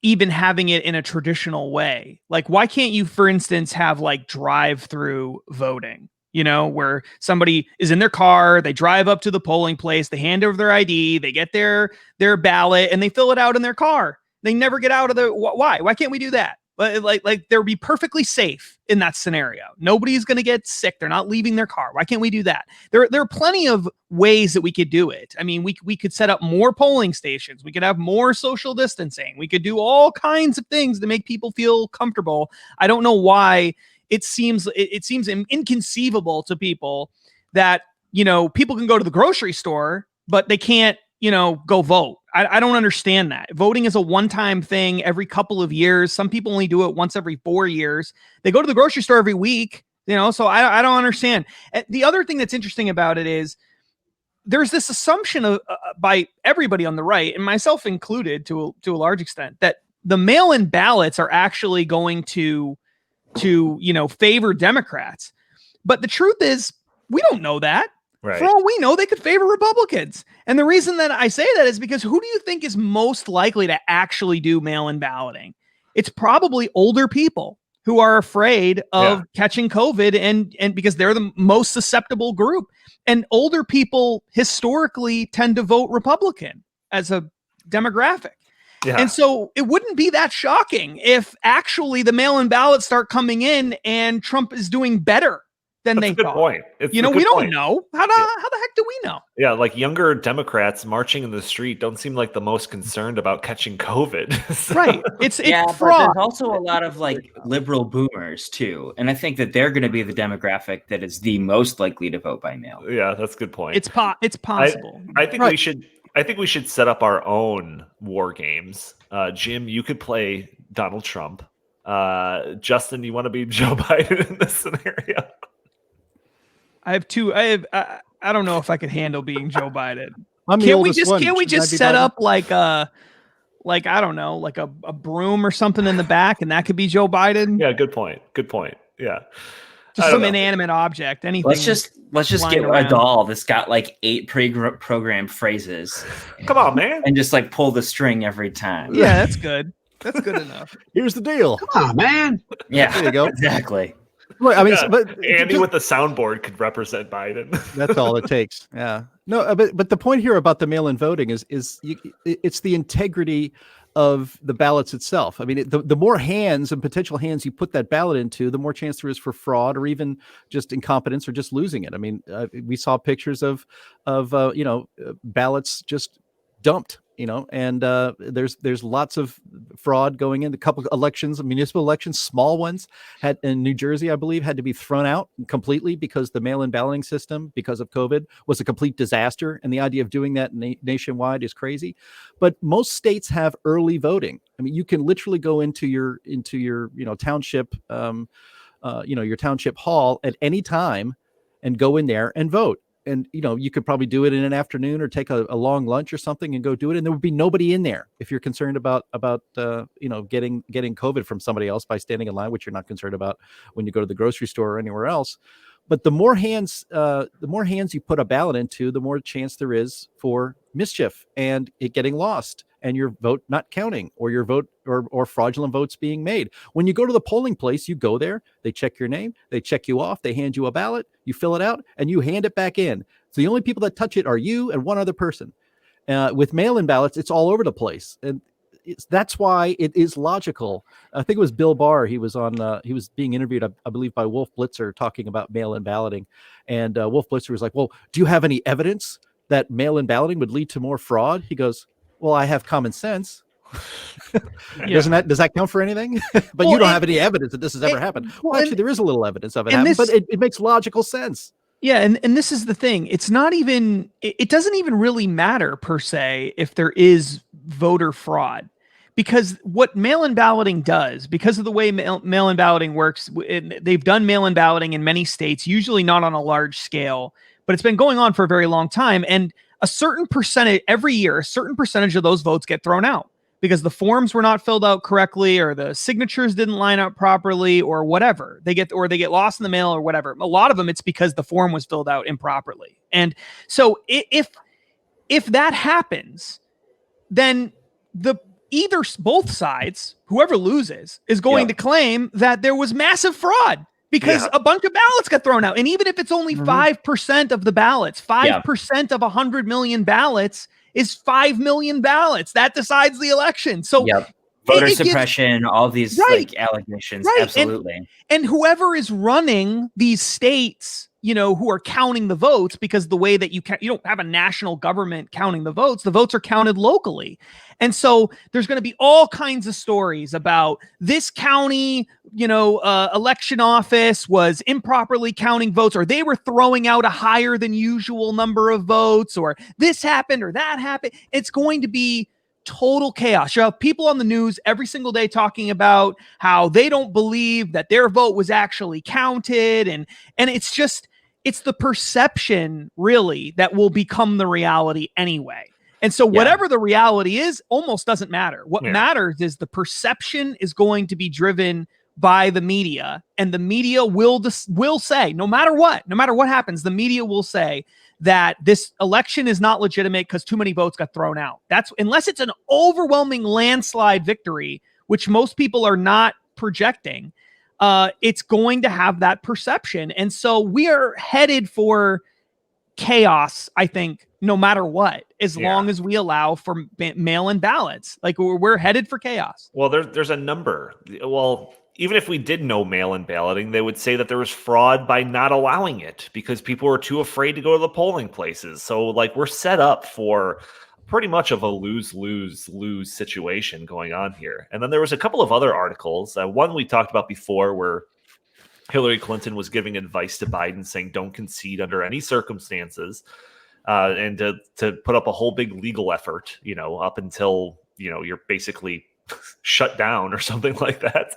S2: even having it in a traditional way. Like, why can't you, for instance, have like drive-through voting? Where somebody is in their car, they drive up to the polling place, they hand over their ID, they get their ballot, and they fill it out in their car. They never get out of the. Why can't we do that? But like they'll be perfectly safe in that scenario. Nobody's going to get sick. They're not leaving their car. Why can't we do that? There are plenty of ways that we could do it. I mean, we could set up more polling stations. We could have more social distancing. We could do all kinds of things to make people feel comfortable. I don't know why it seems inconceivable to people that, people can go to the grocery store, but they can't, go vote. I don't understand that. Voting is a one-time thing every couple of years. Some people only do it once every 4 years. They go to the grocery store every week, so I don't understand. And the other thing that's interesting about it is there's this assumption of by everybody on the right, and myself included to a large extent, that the mail-in ballots are actually going to favor Democrats. But the truth is, we don't know that. Right. For all we know, they could favor Republicans. And the reason that I say that is because who do you think is most likely to actually do mail-in balloting? It's probably older people who are afraid of catching COVID and because they're the most susceptible group. And older people historically tend to vote Republican as a demographic. Yeah. And so it wouldn't be that shocking if actually the mail-in ballots start coming in and Trump is doing better than they thought.
S1: Point.
S2: We don't know. How the heck do we know?
S1: Yeah, like younger Democrats marching in the street don't seem like the most concerned about catching COVID. So.
S2: Right. It's fraud.
S3: But there's also a lot of like liberal boomers too. And I think that they're going to be the demographic that is the most likely to vote by mail.
S1: Yeah, that's a good point.
S2: It's possible.
S1: I think we should set up our own war games. Jim, you could play Donald Trump. Justin, you want to be Joe Biden in this scenario?
S2: I don't know if I could handle being Joe Biden.
S4: Can't
S2: we just set up like I don't know, like a broom or something in the back, and that could be Joe Biden?
S1: Yeah, good point. Yeah.
S2: Just some inanimate object, anything.
S3: Let's just get a doll that's got like 8 pre-programmed phrases.
S1: Come on, man.
S3: And just like pull the string every time.
S2: Yeah, that's good. That's good enough.
S4: Here's the deal.
S5: Come on, man.
S3: Yeah,
S4: there you go.
S3: Exactly.
S4: Well, I mean,
S1: but Andy with the soundboard could represent Biden.
S4: That's all it takes. Yeah. No, but the point here about the mail-in voting is it's the integrity of the ballots itself. I mean, the more hands and potential hands you put that ballot into, the more chance there is for fraud or even just incompetence or just losing it. I mean, we saw pictures of ballots just dumped. And there's lots of fraud going in. A couple of elections, municipal elections, small ones had in New Jersey, I believe, had to be thrown out completely because the mail-in balloting system, because of COVID, was a complete disaster. And the idea of doing that nationwide is crazy. But most states have early voting. I mean, you can literally go into your township, your township hall at any time and go in there and vote. And, you could probably do it in an afternoon or take a long lunch or something and go do it. And there would be nobody in there if you're concerned about getting COVID from somebody else by standing in line, which you're not concerned about when you go to the grocery store or anywhere else. But the more hands you put a ballot into, the more chance there is for mischief and it getting lost and your vote not counting, or your vote or fraudulent votes being made. When you go to the polling place, you go there, they check your name, they check you off, they hand you a ballot, you fill it out, and you hand it back in. So the only people that touch it are you and one other person. With mail-in ballots, it's all over the place. And that's why it is logical. I think it was Bill Barr. He was being interviewed, I believe, by Wolf Blitzer, talking about mail-in balloting. And Wolf Blitzer was like, well, do you have any evidence that mail-in balloting would lead to more fraud? He goes, well, I have common sense. Does that count for anything? But you don't have any evidence that this has ever happened. Well, actually, there is a little evidence of it happening, but it makes logical sense.
S2: Yeah, and this is the thing. It's not even, it doesn't even really matter per se if there is voter fraud, because what mail-in balloting does, because of the way mail-in balloting works, they've done mail-in balloting in many states, usually not on a large scale, but it's been going on for a very long time. And a certain percentage, every year, a certain percentage of those votes get thrown out because the forms were not filled out correctly, or the signatures didn't line up properly, or whatever. They get lost in the mail or whatever. A lot of them, it's because the form was filled out improperly. And so if that happens, then both sides, whoever loses, is going to claim that there was massive fraud because a bunch of ballots got thrown out. And even if it's only 5% of the ballots, 5% of 100 million ballots is 5 million ballots. That decides the election. So
S3: voter suppression, all these like allegations. Right. Absolutely.
S2: And whoever is running these states, who are counting the votes, because the way that you don't have a national government counting the votes are counted locally. And so there's going to be all kinds of stories about this county, election office was improperly counting votes, or they were throwing out a higher than usual number of votes, or this happened or that happened. It's going to be total chaos. You have people on the news every single day talking about how they don't believe that their vote was actually counted. And it's the perception really that will become the reality anyway. And so whatever the reality is almost doesn't matter. What matters is the perception is going to be driven by the media, and the media will say, no matter what happens, the media will say that this election is not legitimate because too many votes got thrown out. That's unless it's an overwhelming landslide victory, which most people are not projecting. It's going to have that perception. And so we are headed for chaos, I think, no matter what, as long as we allow for mail-in ballots. Like we're headed for chaos.
S1: Well, there's a number. Well, even if we did know mail-in balloting, they would say that there was fraud by not allowing it because people were too afraid to go to the polling places. So like we're set up for pretty much of a lose-lose-lose situation going on here. And then there was a couple of other articles. One we talked about before where Hillary Clinton was giving advice to Biden saying don't concede under any circumstances, and to put up a whole big legal effort, up until, you're basically shut down or something like that.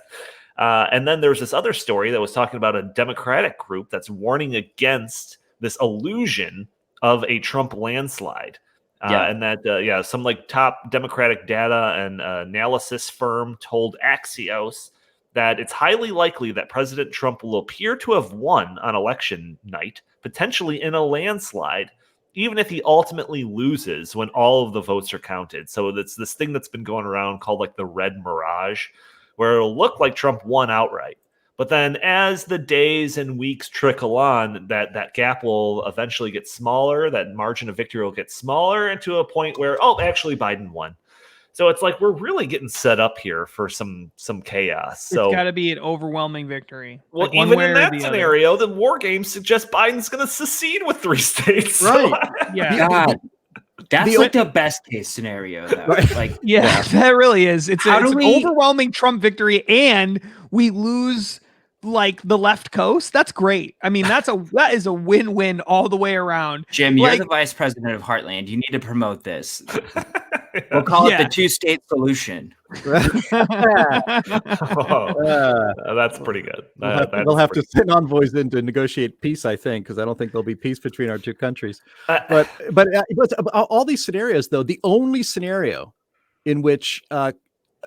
S1: And then there was this other story that was talking about a Democratic group that's warning against this illusion of a Trump landslide. And that, some like top Democratic data and analysis firm told Axios that it's highly likely that President Trump will appear to have won on election night, potentially in a landslide, even if he ultimately loses when all of the votes are counted. So it's this thing that's been going around called like the red mirage, where it'll look like Trump won outright. But then as the days and weeks trickle on, that gap will eventually get smaller, that margin of victory will get smaller, and to a point where, actually Biden won. So it's like we're really getting set up here for some chaos. So
S2: it's got to be an overwhelming victory.
S1: Well, like even in that scenario, the war games suggest Biden's going to secede with 3 states.
S4: Right.
S1: So,
S3: God. That's the best case scenario, though. Right. Like,
S2: that really is. It's an overwhelming Trump victory, and we lose like the left coast. That's great. I mean, that is a win-win all the way around.
S3: Jim, you're the vice president of Heartland. You need to promote this. We'll call it the 2-state solution.
S1: That's pretty good.
S4: They'll have to send envoys in to negotiate peace, I think, because I don't think there'll be peace between our two countries. But all these scenarios, though, the only scenario in which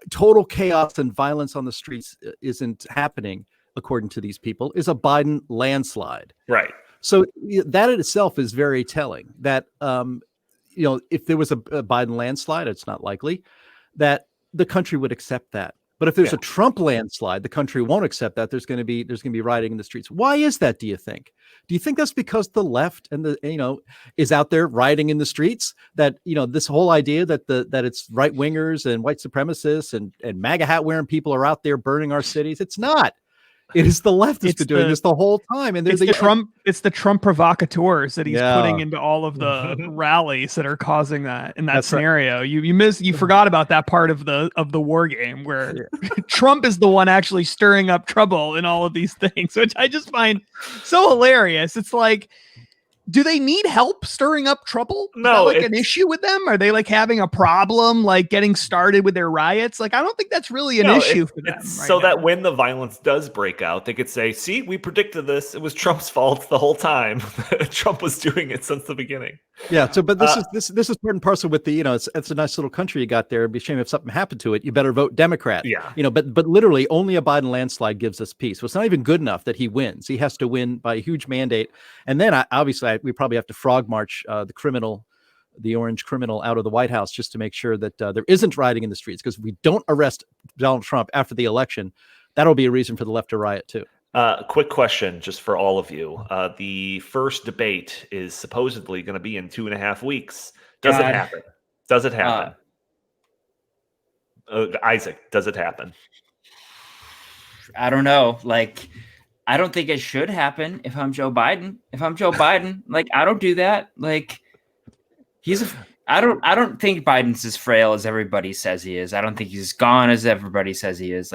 S4: total chaos and violence on the streets isn't happening, according to these people, is a Biden landslide.
S1: Right.
S4: So that in itself is very telling. That if there was a Biden landslide, it's not likely that the country would accept that. But if there's a Trump landslide, the country won't accept that. There's going to be rioting in the streets. Why is that? Do you think? Do you think that's because the left and is out there rioting in the streets? That this whole idea that it's right wingers and white supremacists and MAGA hat wearing people are out there burning our cities? It's not. It is the left that's been doing this the whole time, and
S2: it's the Trump provocateurs that he's putting into all of the rallies that are causing that in that that's scenario. Right. You forgot about that part of the war game where Trump is the one actually stirring up trouble in all of these things, which I just find so hilarious. It's like, do they need help stirring up trouble?
S1: No,
S2: is that an issue with them? Are they having a problem getting started with their riots? I don't think that's really an issue for them.
S1: So that when the violence does break out, they could say, "See, we predicted this. It was Trump's fault the whole time. Trump was doing it since the beginning."
S4: Yeah. So, but this is part and parcel with the it's a nice little country you got there. It'd be a shame if something happened to it. You better vote Democrat.
S1: Yeah.
S4: But literally only a Biden landslide gives us peace. So it's not even good enough that he wins. He has to win by a huge mandate, and then we probably have to frog march the orange criminal out of the White House just to make sure that there isn't rioting in the streets. Because if we don't arrest Donald Trump after the election, that'll be a reason for the left to riot too.
S1: Quick question just for all of you. The first debate is supposedly going to be in 2.5 weeks. Does it happen? Does it happen? Isaac, does it happen?
S3: I don't know. I don't think it should happen if I'm Joe Biden. If I'm Joe Biden, I don't do that. I don't think Biden's as frail as everybody says he is. I don't think he's gone as everybody says he is.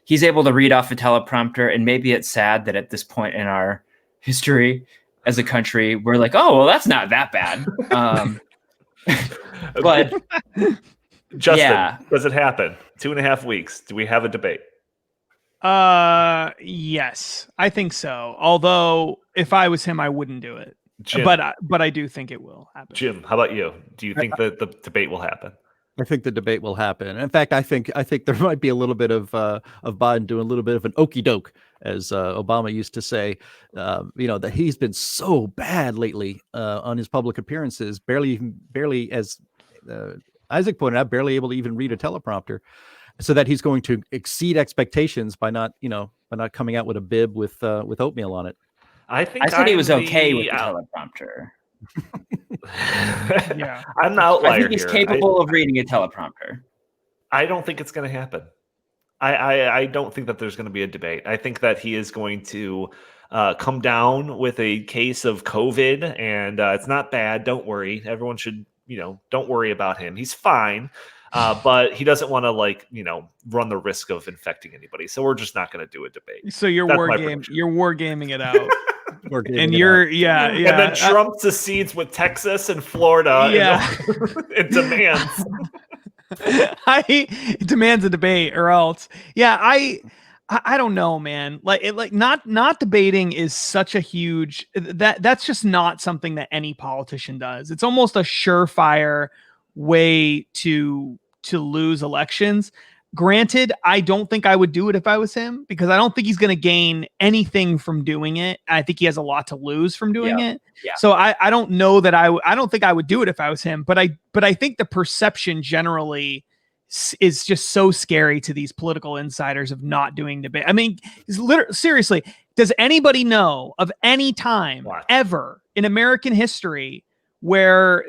S3: He's able to read off a teleprompter, and maybe it's sad that at this point in our history as a country, we're like, oh, well, that's not that bad. But
S1: Justin, does it happen? 2.5 weeks. Do we have a debate?
S2: Yes, I think so. Although if I was him, I wouldn't do it.
S1: Jim,
S2: but I do think it will happen.
S1: Jim, how about you? Do you think the debate will happen?
S4: I think the debate will happen. In fact, I think there might be a little bit of Biden doing a little bit of an okey doke, as Obama used to say. That he's been so bad lately on his public appearances, barely as Isaac pointed out, barely able to even read a teleprompter. So that he's going to exceed expectations by not coming out with a bib with oatmeal on it.
S3: I said he was okay with the teleprompter.
S2: Yeah,
S1: I'm the outlier.
S3: I think he's capable of reading a teleprompter.
S1: I don't think it's going to happen. I don't think that there's going to be a debate. I think that he is going to come down with a case of COVID, and it's not bad. Don't worry. Everyone should, don't worry about him. He's fine. But he doesn't want to run the risk of infecting anybody. So we're just not going to do a debate.
S2: So you're wargaming it out. And and
S1: then Trump secedes with Texas and Florida and demands.
S2: He demands a debate or else. Yeah, I don't know, man. Not debating is such a huge that's just not something that any politician does. It's almost a surefire way to lose elections. Granted, I don't think I would do it if I was him, because I don't think he's going to gain anything from doing it. I think he has a lot to lose from doing it. Yeah. So I don't know that I don't think I would do it if I was him, but I think the perception generally is just so scary to these political insiders of not doing debate. I mean, seriously, does anybody know of any time ever in American history where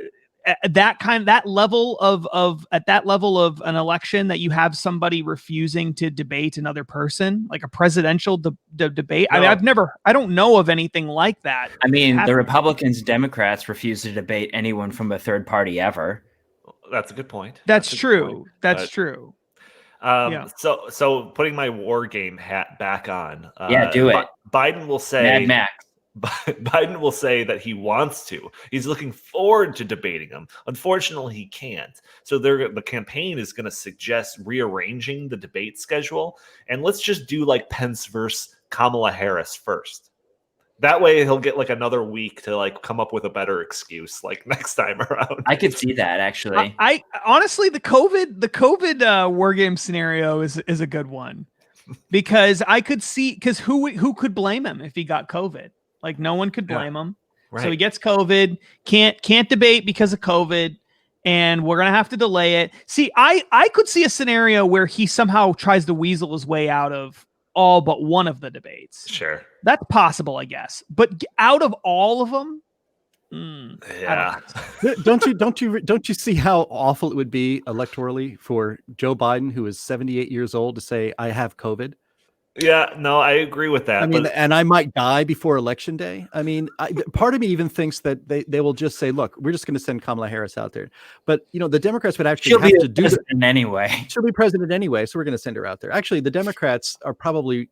S2: at that level of an election that you have somebody refusing to debate another person, like a presidential debate? No. I mean, I don't know of anything like that.
S3: I mean, the Republicans, Democrats refuse to debate anyone from a third party ever.
S1: That's a good point.
S2: That's true. That's true.
S1: So putting my war game hat back on.
S3: Do it.
S1: Biden will say
S3: Mad Max.
S1: Biden will say that he wants to. He's looking forward to debating him. Unfortunately, he can't. So the campaign is going to suggest rearranging the debate schedule. And let's just do Pence versus Kamala Harris first. That way he'll get another week to come up with a better excuse next time around.
S3: I could see that, actually.
S2: I honestly, the COVID war game scenario is a good one, because I could see, because who could blame him if he got COVID? No one could blame him.
S1: Right.
S2: So he gets COVID, can't debate because of COVID, and we're gonna have to delay it. See, I could see a scenario where he somehow tries to weasel his way out of all but one of the debates.
S1: Sure.
S2: That's possible, I guess. But out of all of them,
S1: Yeah.
S4: Don't you see how awful it would be electorally for Joe Biden, who is 78 years old, to say, I have COVID?
S1: Yeah, no, I agree with that.
S4: I mean,
S1: but
S4: and I might die before Election Day. I mean, part of me even thinks that they will just say, look, we're just going to send Kamala Harris out there. But, the Democrats would actually
S3: She'll
S4: have
S3: be
S4: to do
S3: president anyway.
S4: She'll be president anyway, so we're going to send her out there. Actually, the Democrats are probably,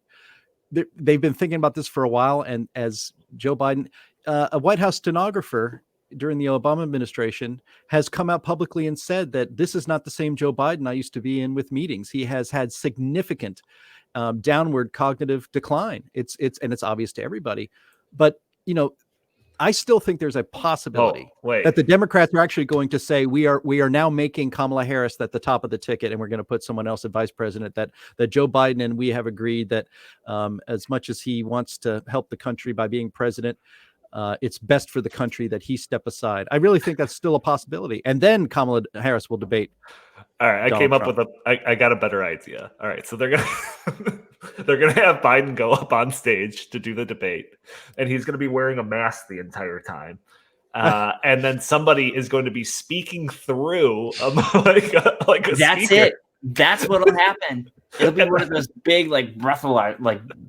S4: they've been thinking about this for a while. And as Joe Biden, a White House stenographer during the Obama administration has come out publicly and said that this is not the same Joe Biden I used to be in with meetings. He has had significant downward cognitive decline. It's obvious to everybody, but I still think there's a possibility that the Democrats are actually going to say we are now making Kamala Harris at the top of the ticket, and we're going to put someone else as vice president. That Joe Biden and we have agreed that as much as he wants to help the country by being president, it's best for the country that he step aside. I really think that's still a possibility, and then Kamala Harris will debate.
S1: All right, I
S4: Donald
S1: came up
S4: Trump.
S1: with I got a better idea. All right, so they're gonna they're gonna have Biden go up on stage to do the debate, and he's gonna be wearing a mask the entire time, and then somebody is going to be speaking through like a
S3: That's
S1: speaker.
S3: it. That's what'll happen. It'll be one of those big,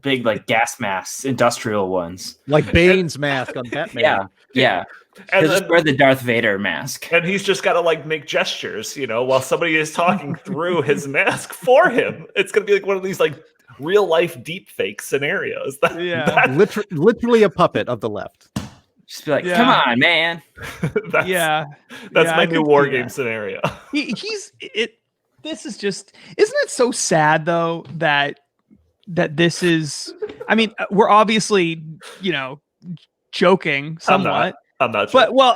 S3: big gas masks, industrial ones,
S4: Like Bane's mask on Batman.
S3: Yeah.
S1: And
S3: He'll just
S1: then-
S3: wear the Darth Vader mask.
S1: And he's just got to make gestures, while somebody is talking through his mask for him. It's going to be like one of these real life deep fake scenarios.
S2: Yeah.
S4: Literally a puppet of the left.
S3: Just be like,
S2: Yeah.
S3: come on, man.
S1: That's
S2: Yeah.
S1: my
S2: I
S1: new
S2: could
S1: war
S2: see
S1: game
S2: that.
S1: scenario.
S2: This is just, isn't it so sad though that this is, I mean, we're obviously, joking somewhat.
S1: I'm not sure.
S2: But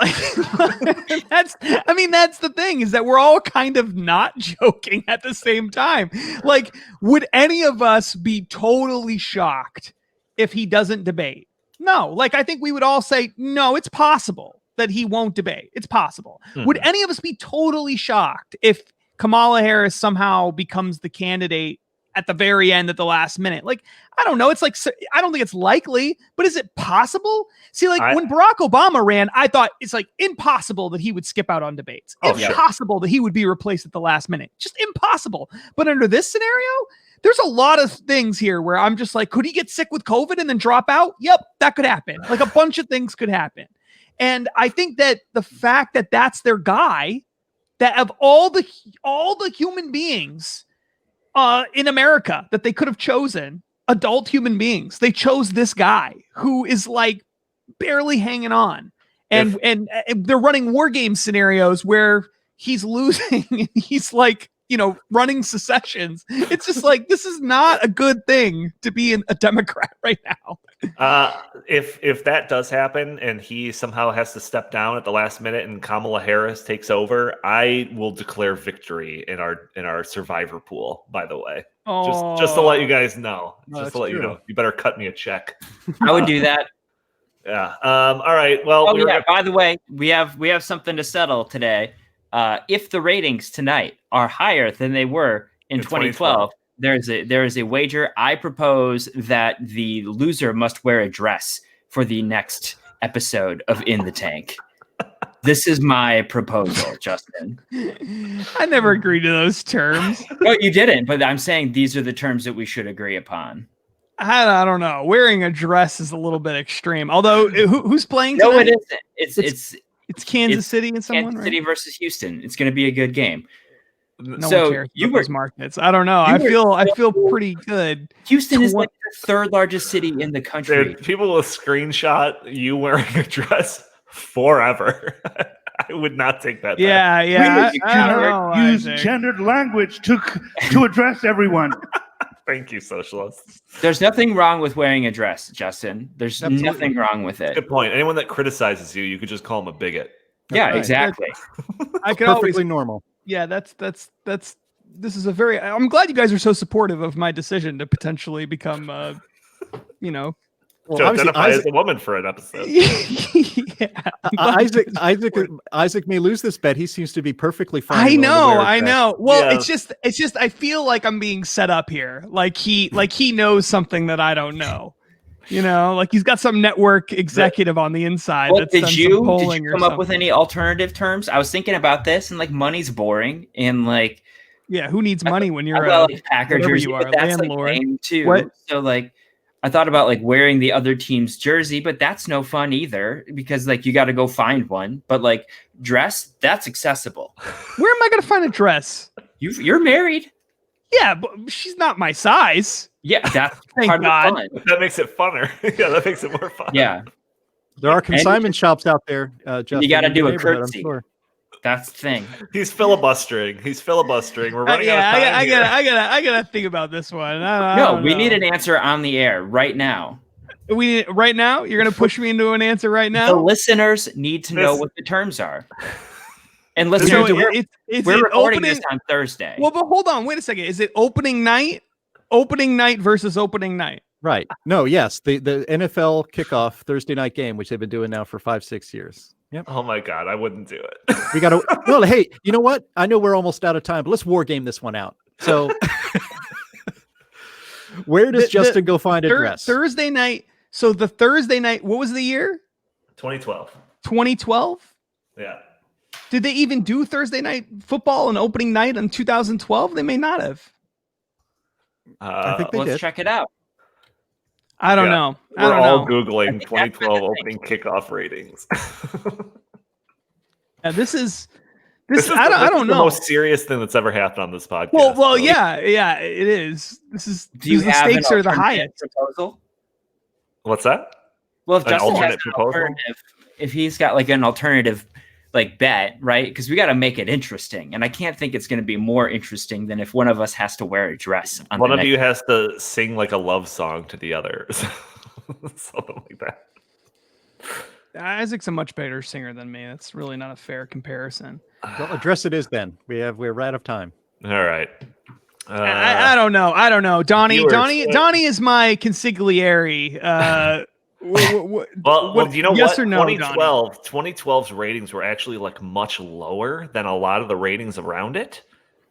S2: that's the thing, is that we're all kind of not joking at the same time. Like, would any of us be totally shocked if he doesn't debate? No. I think we would all say, no, it's possible that he won't debate. It's possible.
S1: Mhm.
S2: Would any of us be totally shocked if Kamala Harris somehow becomes the candidate at the very end at the last minute? I don't know. It's I don't think it's likely, but is it possible? See, when Barack Obama ran, I thought it's impossible that he would skip out on debates.
S1: Oh,
S2: It's
S1: sure.
S2: possible that he would be replaced at the last minute. Just impossible. But under this scenario, there's a lot of things here where I'm just could he get sick with COVID and then drop out? Yep, that could happen. A bunch of things could happen. And I think that the fact that that's their guy, that of all the human beings in America that they could have chosen, adult human beings, they chose this guy who is barely hanging on, and they're running war game scenarios where he's losing and he's running secessions. It's just this is not a good thing to be a Democrat right now.
S1: If that does happen and he somehow has to step down at the last minute and Kamala Harris takes over, I will declare victory in our survivor pool, by the way. Just to let you guys know.
S4: No,
S1: Just to let you know. You better cut me a check.
S3: I would do that.
S1: Yeah. All right. Well,
S3: By the way, we have something to settle today. If the ratings tonight are higher than they were in 2012, there is a wager. I propose that the loser must wear a dress for the next episode of In the Tank. This is my proposal, Justin.
S2: I never agreed to those terms.
S3: No, you didn't, but I'm saying these are the terms that we should agree upon.
S2: I don't know. Wearing a dress is a little bit extreme. Although, who's playing tonight?
S3: No, it isn't.
S2: It's Kansas City and someone,
S3: Kansas
S2: right?
S3: City versus Houston. It's going to be a good game.
S2: No
S3: So
S2: one cares
S3: you
S2: about
S3: were-
S2: those markets. I don't know. I feel pretty good.
S3: Houston is the third largest city in the country.
S1: Dude, people will screenshot you wearing a dress forever. I would not take that.
S2: Yeah.
S5: We
S2: I don't
S5: cannot
S2: know,
S5: use
S2: Isaac.
S5: gendered language to address everyone.
S1: Thank you, socialists.
S3: There's nothing wrong with wearing a dress, Justin. There's
S4: Absolutely.
S3: nothing wrong with it.
S1: Good point. Anyone that criticizes you, you could just call them a bigot.
S3: Yeah,
S4: right.
S3: exactly.
S2: I could always.
S4: Perfectly normal.
S2: Yeah, that's. This is a very. I'm glad you guys are so supportive of my decision to potentially become,
S4: Well,
S1: to
S4: obviously,
S1: identify as a woman for an episode.
S4: Isaac may lose this bet. He seems to be perfectly fine.
S2: I
S4: willing to wear a
S2: know.
S4: dress.
S2: Well,
S1: Yeah.
S2: it's just I feel like I'm being set up here. Like he knows something that I don't know. You know, like he's got some network executive on the inside.
S3: Well,
S2: that's
S3: did
S2: done some
S3: you
S2: polling or
S3: come up with
S2: something.
S3: any alternative terms? I was thinking about this, and like money's boring, and like
S2: Yeah, who needs money when you're
S3: I got
S2: a
S3: like Packer
S2: whatever
S3: jersey,
S2: you
S3: but
S2: are,
S3: that's
S2: landlord?
S3: like lame too.
S2: What?
S3: So like, I thought about like wearing the other team's jersey, but that's no fun either because like you got to go find one. But like dress, that's accessible.
S2: Where am I going to find a dress?
S3: You're married.
S2: Yeah, but she's not my size.
S3: Yeah, that's
S2: Thank
S3: part
S2: God.
S3: of the fun.
S1: That makes it funner. Yeah, that makes it more fun.
S3: Yeah,
S4: There are consignment shops out there. Justin,
S3: you got to
S4: in
S3: do
S4: your
S3: a
S4: neighborhood, I'm
S3: curtsy.
S4: sure.
S3: That's the thing.
S1: He's filibustering. We're running out of time.
S2: I gotta think about this one. I
S3: No,
S2: don't
S3: we
S2: know.
S3: need an answer on the air right now.
S2: We right now. You're gonna push me into an answer right
S3: The
S2: now.
S3: listeners need to know
S1: This-
S3: what the terms are. And
S2: So
S3: listeners,
S2: it's
S3: we're
S2: it
S3: recording
S2: opening.
S3: this on Thursday.
S2: Well, but hold on, wait a second. Is it opening night? Opening night versus opening night.
S4: Right. No, yes. The NFL kickoff Thursday night game, which they've been doing now for 5-6 years. Yep.
S1: Oh my God, I wouldn't do it.
S4: We got to, well, hey, you know what? I know we're almost out of time, but let's war game this one out. So where does Justin go find a dress?
S2: Thursday night. So the Thursday night, what was the year?
S1: 2012.
S2: 2012?
S1: Yeah.
S2: Did they even do Thursday night football and opening night in 2012? They may not have.
S4: I think they
S3: Let's
S4: did.
S3: check it out.
S2: I don't
S1: Yeah.
S2: know. I
S1: We're
S2: don't
S1: all
S2: know.
S1: Googling 2012 opening kickoff ratings.
S2: Yeah, this is
S1: I
S2: don't
S1: the
S2: know.
S1: most serious thing that's ever happened on this podcast.
S2: Well,
S1: so-
S2: yeah, it is. This is
S3: Do you
S2: the
S3: have
S2: stakes
S3: an
S2: are the
S3: alternative
S2: highest.
S3: proposal?
S1: What's that?
S3: Well, if
S1: An
S3: Justin has
S1: alternate
S3: an
S1: proposal?
S3: alternative, if he's got like an alternative like bet, right? Because we got to make it interesting, and I can't think it's going to be more interesting than if one of us has to wear a dress. On
S1: One
S3: the
S1: of
S3: next-
S1: you has to sing like a love song to the other. Something like that.
S2: Isaac's a much better singer than me. That's really not a fair comparison.
S4: Well, a dress it is then. We're out of time.
S1: All right.
S2: I don't know. I don't know. Donnie
S1: viewers,
S2: Donnie is my consigliere.
S1: Well, you know
S2: yes
S1: what?
S2: or no,
S1: 2012's ratings were actually like much lower than a lot of the ratings around it.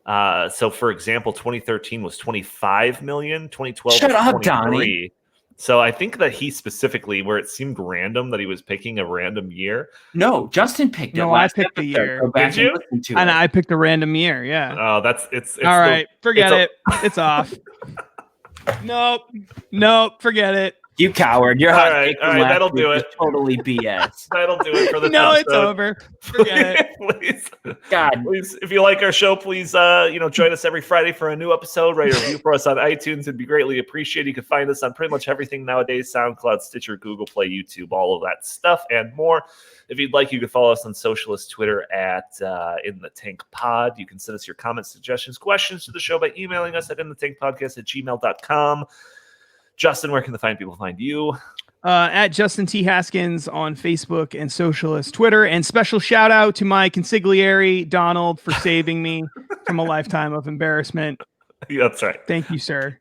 S1: So, for example, 2013 was 25 million. 2012
S3: Shut
S1: was
S3: up,
S1: 23.
S3: Donnie.
S1: So I think that he specifically, where it seemed random that he was picking a random year.
S3: No, Justin picked it.
S2: No, I
S3: last
S2: picked the
S3: episode.
S2: year.
S3: Go back
S1: Did you?
S3: and listen to
S2: And
S3: it.
S2: I picked a random year. Yeah.
S1: Oh, it's
S2: All right. Forget
S1: it's a-
S2: it. It's off. Nope. Forget it.
S3: You coward! You're
S1: All
S3: hot
S1: right,
S3: take from
S1: all right,
S3: last
S1: that'll
S3: week
S1: do
S3: was
S1: it.
S3: Totally BS.
S1: That'll do it for the
S2: No, it's
S1: episode.
S2: over. Forget it.
S1: Please.
S3: God,
S1: Please, if you like our show, please, join us every Friday for a new episode. Write a review for us on iTunes; it'd be greatly appreciated. You can find us on pretty much everything nowadays: SoundCloud, Stitcher, Google Play, YouTube, all of that stuff and more. If you'd like, you can follow us on Socialist Twitter at In the Tank Pod. You can send us your comments, suggestions, questions to the show by emailing us at inthetankpodcast@gmail.com. Justin, where can the fine people find you?
S2: At Justin T. Haskins on Facebook and Socialist Twitter. And special shout out to my consigliere, Donald, for saving me from a lifetime of embarrassment.
S1: Yeah, that's right.
S2: Thank you, sir.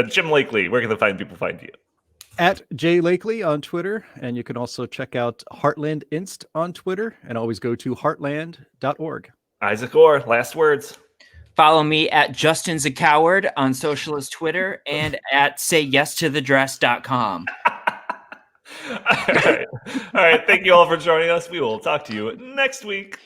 S1: Jim Lakely, where can the fine people find you?
S4: At Jay Lakely on Twitter. And you can also check out Heartland Inst on Twitter. And always go to heartland.org.
S1: Isaac Orr, last words.
S3: follow me at Justin's a Coward on Socialist Twitter and at sayyesToTheDress.com.
S1: All right. Thank you all for joining us. We will talk to you next week.